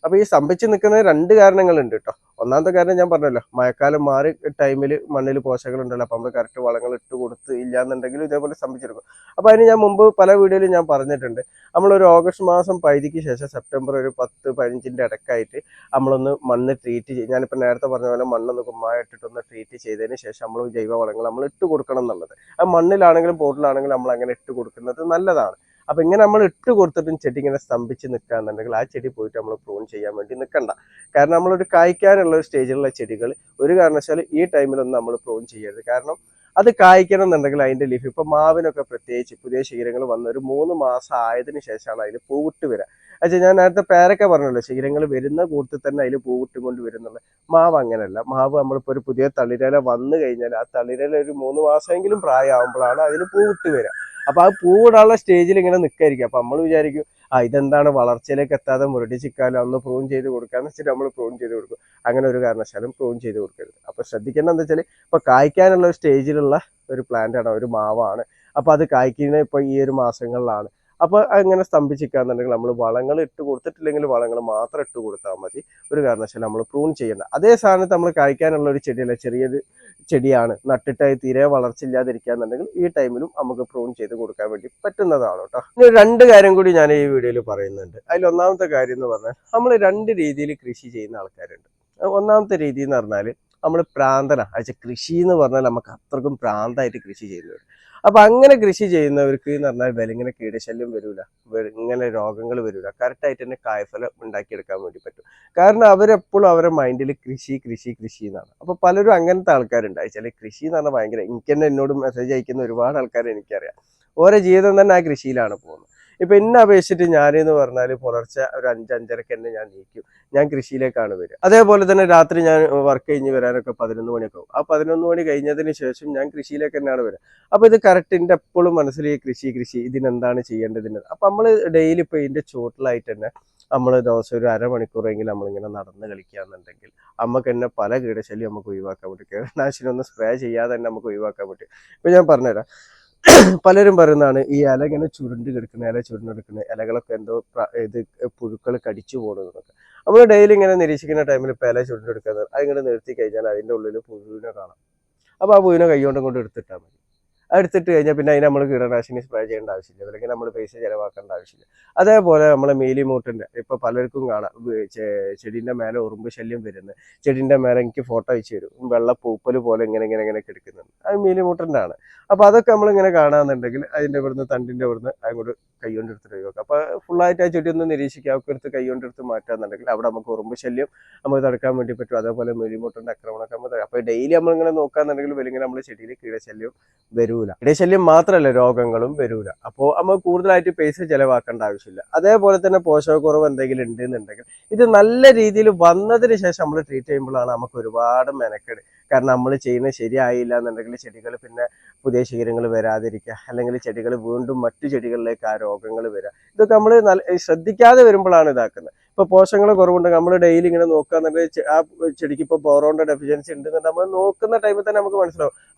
[SPEAKER 1] അപ്പൊ ഈ സ്തംഭിച്ച് നിൽക്കുന്ന 2 കാരണങ്ങളുണ്ട് കേട്ടോ. ഒന്നാമത്തെ കാരണം ഞാൻ പറഞ്ഞല്ലോ, മഴക്കാലം മാറി ടൈമിൽ മണ്ണിൽ പോഷകങ്ങൾ ഉണ്ടല്ലോ, അപ്പൊ നമ്മൾ കറക്റ്റ് വളങ്ങൾ ഇട്ട് കൊടുത്ത് ഇല്ലാന്നുണ്ടെങ്കിലും ഇതേപോലെ സ്തംഭിച്ചെടുക്കും. അപ്പൊ അതിന് ഞാൻ മുമ്പ് പല വീഡിയോയിലും ഞാൻ പറഞ്ഞിട്ടുണ്ട്, നമ്മളൊരു ഓഗസ്റ്റ് മാസം പകുതിക്ക് ശേഷം സെപ്റ്റംബർ ഒരു 10-15 ഇടക്കായിട്ട് നമ്മളൊന്ന് മണ്ണ് ട്രീറ്റ് ചെയ്ത്, ഞാനിപ്പോൾ നേരത്തെ പറഞ്ഞ പോലെ മണ്ണൊന്ന് കുമ്മായ ഇട്ടിട്ടൊന്ന് ട്രീറ്റ് ചെയ്തതിന് ശേഷം നമ്മൾ ജൈവ വളങ്ങൾ നമ്മൾ ഇട്ട് കൊടുക്കണം എന്നുള്ളത്. അത് മണ്ണിലാണെങ്കിലും പോട്ടിലാണെങ്കിലും നമ്മൾ അങ്ങനെ ഇട്ട് കൊടുക്കുന്നത് നല്ലതാണ്. അപ്പൊ ഇങ്ങനെ നമ്മൾ ഇട്ട് കൊടുത്തിട്ടും ചെടി ഇങ്ങനെ സ്തംഭിച്ച് നിൽക്കുകയാണെന്നുണ്ടെങ്കിൽ ആ ചെടി പോയിട്ട് നമ്മൾ പ്രൂൺ ചെയ്യാൻ വേണ്ടി നിൽക്കണ്ട. കാരണം നമ്മളൊരു കായ്ക്കാനുള്ള ഒരു സ്റ്റേജിലുള്ള ചെടികൾ ഒരു കാരണവശാലും ഈ ടൈമിലൊന്നും നമ്മൾ പ്രൂൺ ചെയ്യരുത്. കാരണം അത് കായ്ക്കണം എന്നുണ്ടെങ്കിൽ അതിന്റെ ലീഫ് ഇപ്പൊ മാവിനൊക്കെ പ്രത്യേകിച്ച് പുതിയ ശീലങ്ങൾ വന്ന ഒരു 3 മാസം ആയതിനു ശേഷമാണ് അതിൽ പൂവിട്ട് വരിക. അച്ഛാ ഞാൻ നേരത്തെ പേരൊക്കെ പറഞ്ഞല്ലോ, ശീലങ്ങൾ വരുന്ന കൂട്ടത്തിൽ തന്നെ അതിൽ പൂവിട്ട് കൊണ്ട് വരുന്നുള്ള. മാവ് അങ്ങനെയല്ല. മാവ് നമ്മളിപ്പോ ഒരു പുതിയ തളിരില വന്നു കഴിഞ്ഞാൽ ആ തളിരില ഒരു 3 മാസമെങ്കിലും പ്രായമാകുമ്പോഴാണ് അതിൽ പൂവിട്ട് വരിക. അപ്പൊ ആ പൂവിടാനുള്ള സ്റ്റേജിൽ ഇങ്ങനെ നിൽക്കായിരിക്കും. അപ്പൊ നമ്മൾ വിചാരിക്കും ഇതെന്താണ് വളർച്ചയിലേക്ക് എത്താതെ മുരടിച്ചിക്കാലോ, അന്ന് പ്രൂൺ ചെയ്ത് കൊടുക്കാന്ന് വെച്ചിട്ട് നമ്മൾ പ്രൂൺ ചെയ്ത് കൊടുക്കും. അങ്ങനെ ഒരു കാരണവശാലും പ്രൂൺ ചെയ്ത് കൊടുക്കരുത്. അപ്പൊ ശ്രദ്ധിക്കേണ്ടത് എന്താ വെച്ചാൽ ഇപ്പൊ കായ്ക്കാനുള്ള ഒരു സ്റ്റേജിലുള്ള ഒരു പ്ലാന്റ് ആണ്, ഒരു മാവാണ്. അപ്പൊ അത് കായ്ക്കുന്നത് ഇപ്പൊ ഈ ഒരു മാസങ്ങളിലാണ്. അപ്പൊ അങ്ങനെ സ്തംഭിച്ചിക്കാന്നുണ്ടെങ്കിൽ നമ്മൾ വളങ്ങൾ ഇട്ട് കൊടുത്തിട്ടില്ലെങ്കിൽ വളങ്ങൾ മാത്രം ഇട്ട് കൊടുത്താൽ മതി. ഒരു കാരണവശാലും നമ്മൾ പ്രൂൺ ചെയ്യേണ്ട. അതേ സ്ഥാനത്ത് നമ്മൾ കായ്ക്കാനുള്ള ഒരു ചെടിയല്ല, ചെറിയൊരു ചെടിയാണ്, നട്ടിട്ടായി തീരെ വളർച്ച ഇല്ലാതിരിക്കാന്നുണ്ടെങ്കിൽ ഈ ടൈമിലും നമുക്ക് പ്രൂൺ ചെയ്ത് കൊടുക്കാൻ വേണ്ടി പറ്റുന്നതാണ് കേട്ടോ. ഇനി 2 കാര്യം കൂടി ഞാൻ ഈ വീഡിയോയിൽ പറയുന്നുണ്ട്. അതിൽ ഒന്നാമത്തെ കാര്യം എന്ന് പറഞ്ഞാൽ നമ്മൾ 2 രീതിയിൽ കൃഷി ചെയ്യുന്ന ആൾക്കാരുണ്ട്. ഒന്നാമത്തെ രീതി എന്ന് പറഞ്ഞാൽ നമ്മൾ പ്രാന്തന അയച്ച കൃഷി എന്ന് പറഞ്ഞാൽ നമുക്ക് അത്രക്കും പ്രാന്തായിട്ട് കൃഷി ചെയ്യുന്നവർ. അപ്പൊ അങ്ങനെ കൃഷി ചെയ്യുന്നവർക്ക് എന്ന് പറഞ്ഞാൽ ഇങ്ങനെ കീടശല്യം വരില്ല, ഇങ്ങനെ രോഗങ്ങൾ വരില്ല, കറക്റ്റായിട്ട് തന്നെ കായ്ഫലം ഉണ്ടാക്കിയെടുക്കാൻ വേണ്ടി പറ്റും. കാരണം അവരെപ്പോഴും അവരുടെ മൈൻഡിൽ കൃഷി കൃഷി കൃഷി എന്നാണ്. അപ്പൊ പലരും അങ്ങനത്തെ ആൾക്കാരുണ്ട്. അയച്ചാൽ കൃഷി എന്ന് പറഞ്ഞാൽ ഭയങ്കര, എനിക്ക് തന്നെ എന്നോട് മെസ്സേജ് അയക്കുന്ന ഒരുപാട് ആൾക്കാരെ എനിക്കറിയാം. ഓരോ ജീവിതം തന്നെ ആ കൃഷിയിലാണ് പോകുന്നത്. ഇപ്പൊ എന്നെ അപേക്ഷിച്ചിട്ട് ഞാനെന്ന് പറഞ്ഞാൽ പുലർച്ചെ ഒരു 5-5:30 തന്നെ ഞാൻ നീക്കും, ഞാൻ കൃഷിയിലേക്കാണ് വരിക. അതേപോലെ തന്നെ രാത്രി ഞാൻ വർക്ക് കഴിഞ്ഞ് വരാനൊക്കെ 11 മണിയൊക്കെ ആവും. ആ 11 മണി കഴിഞ്ഞതിന് ശേഷം ഞാൻ കൃഷിയിലേക്ക് തന്നെയാണ് വരിക. അപ്പൊ ഇത് കറക്റ്റ് എൻ്റെ എപ്പോഴും മനസ്സിൽ ഈ കൃഷി ഇതിനെന്താണ് ചെയ്യേണ്ടതിന്. അപ്പൊ നമ്മൾ ഡെയിലി ഇപ്പൊ ഇതിന്റെ ചുവട്ടിലായിട്ട് തന്നെ നമ്മൾ ദിവസം ഒരു അരമണിക്കൂറെങ്കിലും നമ്മളിങ്ങനെ നടന്ന് കളിക്കുകയാണെന്നുണ്ടെങ്കിൽ നമുക്ക് തന്നെ പല കീടശല്യം നമുക്ക് ഒഴിവാക്കാൻ പറ്റും. കീടനാശിനി ഒന്നും സ്പ്രേ ചെയ്യാതെ തന്നെ നമുക്ക് ഒഴിവാക്കാൻ പറ്റും. ഇപ്പൊ ഞാൻ പറഞ്ഞുതരാം. പലരും പറയുന്നതാണ് ഈ ഇല ഇങ്ങനെ ഇല ചുരുണ്ടെടുക്കുന്ന ഇലകളൊക്കെ എന്തോ ഇത് പുഴുക്കൾ കടിച്ചു പോകുന്നതൊക്കെ. നമ്മൾ ഡെയിലി ഇങ്ങനെ നിരീക്ഷിക്കുന്ന ടൈമിൽ ഇപ്പൊ ഇല ചുരുണ്ടെടുക്കുന്നത് അതിങ്ങനെ നിർത്തി കഴിഞ്ഞാൽ അതിന്റെ ഉള്ളിൽ പുഴുവിനെ കാണാം. അപ്പൊ ആ പുഴുവിനെ കൈകൊണ്ട് കൊണ്ട് എടുത്തിട്ടാൽ മതി. എടുത്തിട്ട് കഴിഞ്ഞാൽ പിന്നെ അതിന് നമ്മൾ കീടനാശിനി സ്പ്രേ ചെയ്യേണ്ട ആവശ്യമില്ല, അല്ലെങ്കിൽ നമ്മൾ പൈസ ചിലവാക്കേണ്ട ആവശ്യമില്ല. അതേപോലെ നമ്മളെ മീലിമൂട്ടിന്റെ ഇപ്പൊ പലർക്കും കാണാം ചെടീന്റെ മേലെ ഉറുമ്പ് ശല്യം വരുന്നത്. ചെടീന്റെ മേലെ എനിക്ക് ഫോട്ടോ അയച്ചു തരും, വെള്ള പൂപ്പല് പോലെ ഇങ്ങനെ കിടക്കുന്നുണ്ട്. അത് മീലിമൂട്ടിന്റെ ആണ്. അപ്പൊ അതൊക്കെ നമ്മളിങ്ങനെ കാണാന്നുണ്ടെങ്കിൽ അതിന്റെ ഇവിടുന്ന് തണ്ടിന്റെ ഇവിടുന്ന് അങ്ങോട്ട് കൈകൊണ്ട് എടുത്തിട്ട് ഒഴിവാക്കാം. അപ്പൊ ഫുള്ളായിട്ട് ആ ചെടി ഒന്ന് നിരീക്ഷിക്കുക, അവർക്ക് എടുത്ത് കൈകൊണ്ട് എടുത്ത് മാറ്റാന്നുണ്ടെങ്കിൽ അവിടെ നമുക്ക് ഉറുമ്പ് ശല്യം നമുക്ക് തടുക്കാൻ വേണ്ടി പറ്റും. അതേപോലെ മീലിമൂട്ടിന്റെ ആക്രമണമൊക്കെ നമ്മൾ അപ്പൊ ഡെയിലി നമ്മളിങ്ങനെ നോക്കാന്നുണ്ടെങ്കിൽ വലിയ നമ്മുടെ ചെടിയിൽ കീടശല്യം വരൂല. ഇടശല്യം മാത്രമല്ല, രോഗങ്ങളും വരൂല. അപ്പോൾ നമുക്ക് കൂടുതലായിട്ട് പൈസ ചെലവാക്കേണ്ട ആവശ്യമില്ല. അതേപോലെ തന്നെ പോഷകക്കുറവ് എന്തെങ്കിലും ഉണ്ടെന്നുണ്ടെങ്കിൽ ഇത് നല്ല രീതിയിൽ വന്നതിന് ശേഷം നമ്മൾ ട്രീറ്റ് ചെയ്യുമ്പോഴാണ് നമുക്ക് ഒരുപാട് മെനക്കെട്. കാരണം നമ്മൾ ചെയ്യുന്നത് ശരിയായില്ല എന്നുണ്ടെങ്കിൽ ചെടികൾ പിന്നെ പുതിയ ശീലങ്ങൾ വരാതിരിക്കുക, അല്ലെങ്കിൽ ചെടികൾ വീണ്ടും മറ്റു ചെടികളിലേക്ക് ആ രോഗങ്ങൾ വരിക. ഇതൊക്കെ നമ്മൾ ശ്രദ്ധിക്കാതെ വരുമ്പോഴാണ് ഇതാക്കുന്നത്. ഇപ്പൊ പോഷകങ്ങൾ കുറവുണ്ടെങ്കിൽ നമ്മൾ ഡെയിലി ഇങ്ങനെ നോക്കുകയെന്നുണ്ടെങ്കിൽ ആ ചെടിക്ക് ഇപ്പോൾ ബോറോണിന്റെ ഡെഫിഷ്യൻസി ഉണ്ടെന്നുണ്ടെങ്കിൽ നമ്മൾ നോക്കുന്ന ടൈമിൽ തന്നെ നമുക്ക് മനസ്സിലാവും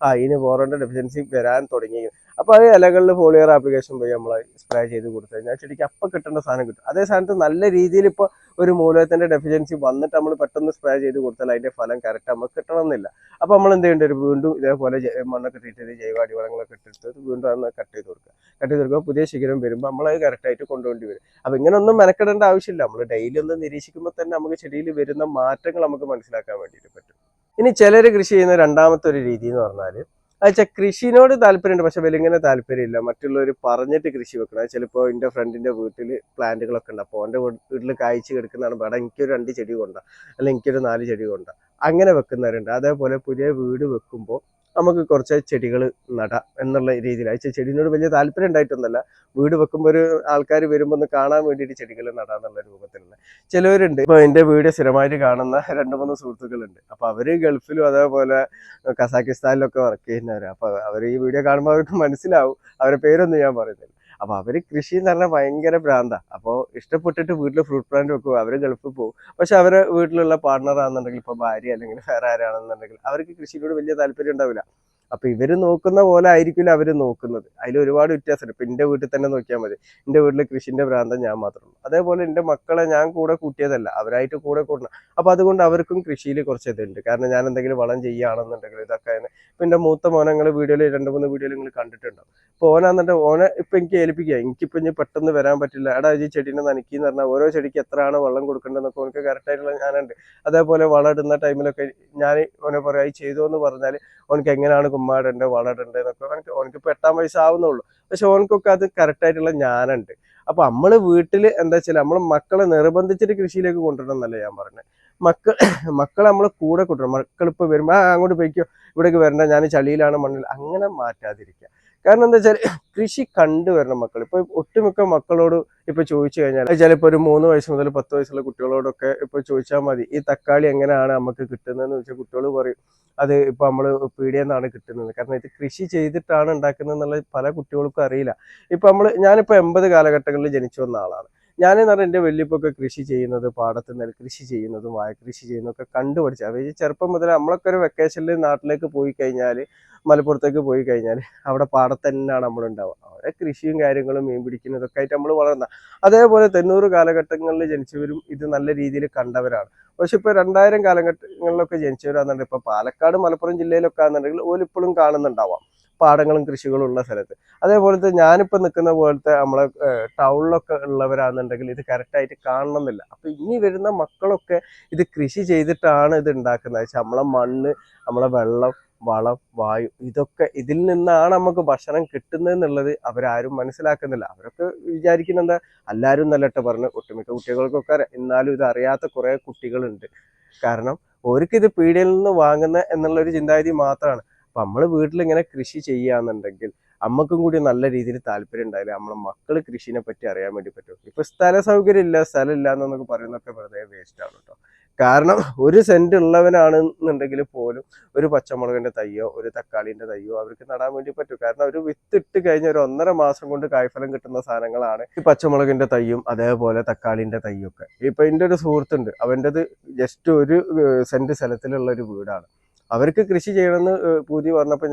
[SPEAKER 1] ഇനി ബോറോണിന്റെ ഡെഫിഷ്യൻസി വരാൻ തുടങ്ങി. അപ്പൊ അത് ഇലകളിൽ ഫോളിയർ ആപ്ലിക്കേഷൻ പോയി നമ്മൾ സ്പ്രേ ചെയ്ത് കൊടുത്തു കഴിഞ്ഞാൽ ചെടിക്ക് അപ്പം കിട്ടേണ്ട സാധനം കിട്ടും. അതേ സ്ഥാനത്ത് നല്ല രീതിയിൽ ഇപ്പോൾ ഒരു മൂലകത്തിന്റെ ഡെഫിഷ്യൻസി വന്നിട്ട് നമ്മൾ പെട്ടെന്ന് സ്പ്രേ ചെയ്ത് കൊടുത്താൽ അതിന്റെ ഫലം കറക്റ്റ് നമുക്ക് കിട്ടണമെന്നില്ല. അപ്പൊ നമ്മൾ എന്ത് ചെയ്യേണ്ടി വരും, വീണ്ടും ഇതേപോലെ മണ്ണൊക്കെ ട്രീറ്റ് ചെയ്ത് ജൈവ അടിവളങ്ങളൊക്കെ ഇട്ടിട്ട് വീണ്ടും അന്ന് കട്ട് ചെയ്ത് കൊടുക്കുക. പുതിയ ശിഖരം വരുമ്പോൾ നമ്മൾ അത് കറക്റ്റായിട്ട് കൊണ്ടുപോകേണ്ടി വരും. അപ്പൊ ഇങ്ങനെ ഒന്നും മെനക്കെടേണ്ട ആവശ്യമില്ല. നമ്മൾ ഡെയിലി ഒന്ന് നിരീക്ഷിക്കുമ്പോൾ തന്നെ നമുക്ക് ചെടിയിൽ വരുന്ന മാറ്റങ്ങൾ നമുക്ക് മനസ്സിലാക്കാൻ വേണ്ടിയിട്ട് പറ്റും. ഇനി ചിലർ കൃഷി ചെയ്യുന്ന രണ്ടാമത്തെ ഒരു രീതി എന്ന് പറഞ്ഞാൽ അയച്ചാൽ കൃഷിനോട് താല്പര്യമുണ്ട്, പക്ഷെ വലിങ്ങനെ താല്പര്യമില്ല, മറ്റുള്ളവർ പറഞ്ഞിട്ട് കൃഷി വെക്കണം. ചിലപ്പോൾ എൻ്റെ ഫ്രണ്ടിന്റെ വീട്ടിൽ പ്ലാന്റുകളൊക്കെ ഉണ്ട്. അപ്പോൾ എൻ്റെ വീട്ടിൽ കായ്ച്ച് കിടക്കുന്നതാണ്, വേണം എനിക്കൊരു 2 ചെടി കൊണ്ട, അല്ലെങ്കിൽ എനിക്കൊരു 4 ചെടി കൊണ്ട, അങ്ങനെ വെക്കുന്നവരുണ്ട്. അതേപോലെ പുതിയ വീട് വെക്കുമ്പോൾ നമുക്ക് കുറച്ച് ചെടികൾ നടാം എന്നുള്ള രീതിയിൽ. അയച്ചാൽ ചെടിനോട് വലിയ താല്പര്യം ഉണ്ടായിട്ടൊന്നുമല്ല, വീട് വെക്കുമ്പോൾ ഒരു ആൾക്കാർ വരുമ്പോൾ ഒന്ന് കാണാൻ വേണ്ടിയിട്ട് ചെടികൾ നടാന്നുള്ള രൂപത്തിലുള്ള ചിലവരുണ്ട്. ഇപ്പൊ എൻ്റെ വീഡിയോ സ്ഥിരമായിട്ട് കാണുന്ന 2-3 സുഹൃത്തുക്കളുണ്ട്. അപ്പൊ അവര് ഗൾഫിലും അതേപോലെ കസാക്കിസ്ഥാനിലൊക്കെ വർക്ക് ചെയ്യുന്നവരാണ്. അപ്പൊ അവർ ഈ വീഡിയോ കാണുമ്പോൾ അവർക്ക് മനസ്സിലാവും, അവരുടെ പേരൊന്നും ഞാൻ പറയുന്നില്ല. അപ്പൊ അവര് കൃഷി എന്ന് പറഞ്ഞാൽ ഭയങ്കര ഭ്രാന്താ. അപ്പോൾ ഇഷ്ടപ്പെട്ടിട്ട് വീട്ടിൽ ഫ്രൂട്ട് പ്ലാന്റ് വെക്കും, അവര് ഗൾഫിൽ പോകും. പക്ഷെ അവരെ വീട്ടിലുള്ള പാർട്ണർ ആണെന്നുണ്ടെങ്കിൽ, ഇപ്പൊ ഭാര്യ അല്ലെങ്കിൽ വേറെ ആരാണെന്നുണ്ടെങ്കിൽ അവർക്ക് കൃഷിയോട് വലിയ താല്പര്യം ഉണ്ടാവില്ല. അപ്പൊ ഇവര് നോക്കുന്ന പോലെ ആയിരിക്കില്ല അവര് നോക്കുന്നത്. അതിൽ ഒരുപാട് വ്യത്യാസമുണ്ട്. ഇപ്പൊ എന്റെ വീട്ടിൽ തന്നെ നോക്കിയാൽ മതി, എന്റെ വീട്ടിൽ കൃഷിന്റെ ഭ്രാന്തം ഞാൻ മാത്രമേ. അതേപോലെ എന്റെ മക്കളെ ഞാൻ കൂടെ കൂട്ടിയതല്ല, അവരായിട്ട് കൂടെ കൂട്ടണം. അപ്പൊ അതുകൊണ്ട് അവർക്കും കൃഷിയിൽ കുറച്ച് ഇതുണ്ട്. കാരണം ഞാൻ എന്തെങ്കിലും വളം ചെയ്യുകയാണെന്നുണ്ടെങ്കിൽ ഇതൊക്കെ. ഇപ്പൊ എന്റെ മൂത്ത മോനെ നിങ്ങൾ വീഡിയോയിൽ 2-3 വീഡിയോയിൽ നിങ്ങൾ കണ്ടിട്ടുണ്ടാവും. അപ്പൊ ഓനാന്നിട്ട് ഓനെ ഇപ്പൊ എനിക്ക് ഏൽപ്പിക്കുക, എനിക്കിപ്പോ ഇനി പെട്ടെന്ന് വരാൻ പറ്റില്ല, എടാ ഈ ചെടീനെ നനയ്ക്കിന്ന് പറഞ്ഞാൽ ഓരോ ചെടിക്ക് എത്രയാണ് വെള്ളം കൊടുക്കേണ്ടതെന്നൊക്കെ ഓനക്ക് കറക്റ്റ് ആയിട്ടുള്ള ഞാനുണ്ട്. അതേപോലെ വളം ഇടുന്ന ടൈമിലൊക്കെ ഞാൻ ഓനെ പറയാ ചെയ്തു എന്ന് പറഞ്ഞാൽ ഓനക്ക് എങ്ങനെയാണ് കുമ്മാടേണ്ടത് വളരേണ്ടത് എന്നൊക്കെ ഓനക്ക് ഇപ്പൊ 8-ാം വയസ്സ് ആവുന്നുള്ളൂ. പക്ഷെ ഓനക്കൊക്കെ അത് കറക്റ്റ് ആയിട്ടുള്ള ഞാനുണ്ട്. അപ്പൊ നമ്മള് വീട്ടിൽ എന്താ വെച്ചാൽ നമ്മള് മക്കളെ നിർബന്ധിച്ചിട്ട് കൃഷിയിലേക്ക് കൊണ്ടുവരണം എന്നല്ല ഞാൻ പറഞ്ഞത്. മക്കൾ മക്കളെ നമ്മൾ കൂടെ കൂട്ടണം. മക്കളിപ്പോൾ വരുമ്പോൾ അങ്ങോട്ട് പോയിക്കോ, ഇവിടേക്ക് വരണ്ട, ഞാൻ ചളിയിലാണ് മണ്ണിൽ, അങ്ങനെ മാറ്റാതിരിക്കുക. കാരണം എന്താ വെച്ചാൽ കൃഷി കണ്ടുവരണം മക്കൾ. ഇപ്പൊ ഒട്ടുമിക്ക മക്കളോട് ഇപ്പൊ ചോദിച്ചു കഴിഞ്ഞാൽ ചിലപ്പോൾ ഒരു 3 വയസ്സ് മുതൽ 10 വയസ്സുള്ള കുട്ടികളോടൊക്കെ ഇപ്പൊ ചോദിച്ചാൽ മതി ഈ തക്കാളി എങ്ങനെയാണ് നമുക്ക് കിട്ടുന്നതെന്ന് ചോദിച്ചാൽ കുട്ടികൾ പറയും അത് ഇപ്പൊ നമ്മൾ പീടികയിൽ നിന്നാണ് കിട്ടുന്നത്. കാരണം ഇത് കൃഷി ചെയ്തിട്ടാണ് ഉണ്ടാക്കുന്നത് എന്നുള്ളത് പല കുട്ടികൾക്കും അറിയില്ല. ഇപ്പൊ ഞാനിപ്പോ 80 കാലഘട്ടങ്ങളിൽ ജനിച്ചു വന്ന ആളാണ്. ഞാനെന്ന് പറഞ്ഞാൽ എൻ്റെ വല്യപ്പൊക്കെ കൃഷി ചെയ്യുന്നത്, പാടത്ത് നെൽകൃഷി ചെയ്യുന്നതും വാഴ കൃഷി ചെയ്യുന്നതൊക്കെ കണ്ടുപഠിച്ചു. അത് ഈ ചെറുപ്പം മുതൽ നമ്മളൊക്കെ ഒരു വെക്കേഷനിൽ നാട്ടിലേക്ക് പോയി കഴിഞ്ഞാൽ, മലപ്പുറത്തേക്ക് പോയി കഴിഞ്ഞാൽ അവിടെ പാടത്ത് തന്നെയാണ് നമ്മളുണ്ടാവുക. അവിടെ കൃഷിയും കാര്യങ്ങളും മീൻ പിടിക്കുന്നതൊക്കെ ആയിട്ട് നമ്മൾ വളർന്ന, അതേപോലെ 90 കാലഘട്ടങ്ങളിൽ ജനിച്ചവരും ഇത് നല്ല രീതിയിൽ കണ്ടവരാണ്. പക്ഷെ ഇപ്പൊ 2000 കാലഘട്ടങ്ങളിലൊക്കെ ജനിച്ചവരാണെന്നുണ്ടെങ്കിൽ ഇപ്പൊ പാലക്കാട് മലപ്പുറം ജില്ലയിലൊക്കെ ആണെന്നുണ്ടെങ്കിൽ ഓലിപ്പോഴും കാണുന്നുണ്ടാവാം പാടങ്ങളും കൃഷികളും ഉള്ള സ്ഥലത്ത്. അതേപോലത്തെ ഞാനിപ്പോൾ നിൽക്കുന്ന പോലത്തെ നമ്മളെ ടൗണിലൊക്കെ ഉള്ളവരാണെന്നുണ്ടെങ്കിൽ ഇത് കറക്റ്റായിട്ട് കാണണമെന്നില്ല. അപ്പൊ ഇനി വരുന്ന മക്കളൊക്കെ ഇത് കൃഷി ചെയ്തിട്ടാണ് ഇത് ഉണ്ടാക്കുന്നത്. വെച്ചാൽ നമ്മളെ മണ്ണ്, നമ്മളെ വെള്ളം, വളം, വായു, ഇതൊക്കെ ഇതിൽ നിന്നാണ് നമുക്ക് ഭക്ഷണം കിട്ടുന്നത് എന്നുള്ളത് അവരാരും മനസ്സിലാക്കുന്നില്ല. അവരൊക്കെ വിചാരിക്കുന്ന എന്താ, എല്ലാവരും നല്ലട്ട പറഞ്ഞ് ഒട്ടുമിക്ക കുട്ടികൾക്കൊക്കെ എന്നാലും ഇത് അറിയാത്ത കുറെ കുട്ടികളുണ്ട്. കാരണം അവർക്ക് ഇത് പീടികയിൽ നിന്ന് വാങ്ങുന്ന എന്നുള്ള ഒരു ചിന്താഗതി മാത്രമാണ്. അപ്പൊ നമ്മള് വീട്ടിൽ ഇങ്ങനെ കൃഷി ചെയ്യാന്നുണ്ടെങ്കിൽ നമ്മക്കും കൂടി നല്ല രീതിയിൽ താല്പര്യം ഉണ്ടായില്ല നമ്മളെ മക്കള് കൃഷിനെ പറ്റി അറിയാൻ വേണ്ടി പറ്റും. ഇപ്പൊ സ്ഥല സൗകര്യം ഇല്ല, സ്ഥലം ഇല്ല എന്നൊക്കെ പറയുന്നതൊക്കെ വെറുതെ വേസ്റ്റ് ആണ് കേട്ടോ. കാരണം ഒരു സെന്റ് ഉള്ളവനാണെന്നുണ്ടെങ്കിൽ പോലും ഒരു പച്ചമുളകിന്റെ തയ്യോ ഒരു തക്കാളിന്റെ തയ്യോ അവർക്ക് നടാൻ വേണ്ടി പറ്റും. കാരണം ഒരു വിത്ത് ഇട്ട് കഴിഞ്ഞ ഒരു 1.5 മാസം കൊണ്ട് കായ്ഫലം കിട്ടുന്ന സാധനങ്ങളാണ് ഈ പച്ചമുളകിന്റെ തയ്യും അതേപോലെ തക്കാളിന്റെ തയ്യും ഒക്കെ. ഇപ്പൊ എൻ്റെ ഒരു സുഹൃത്തുണ്ട്, അവൻ്റെത് ജസ്റ്റ് ഒരു സെന്റ് സ്ഥലത്തിലുള്ള ഒരു വീടാണ്. അവർക്ക് കൃഷി ചെയ്യണമെന്ന് പൂതി പറഞ്ഞപ്പോൾ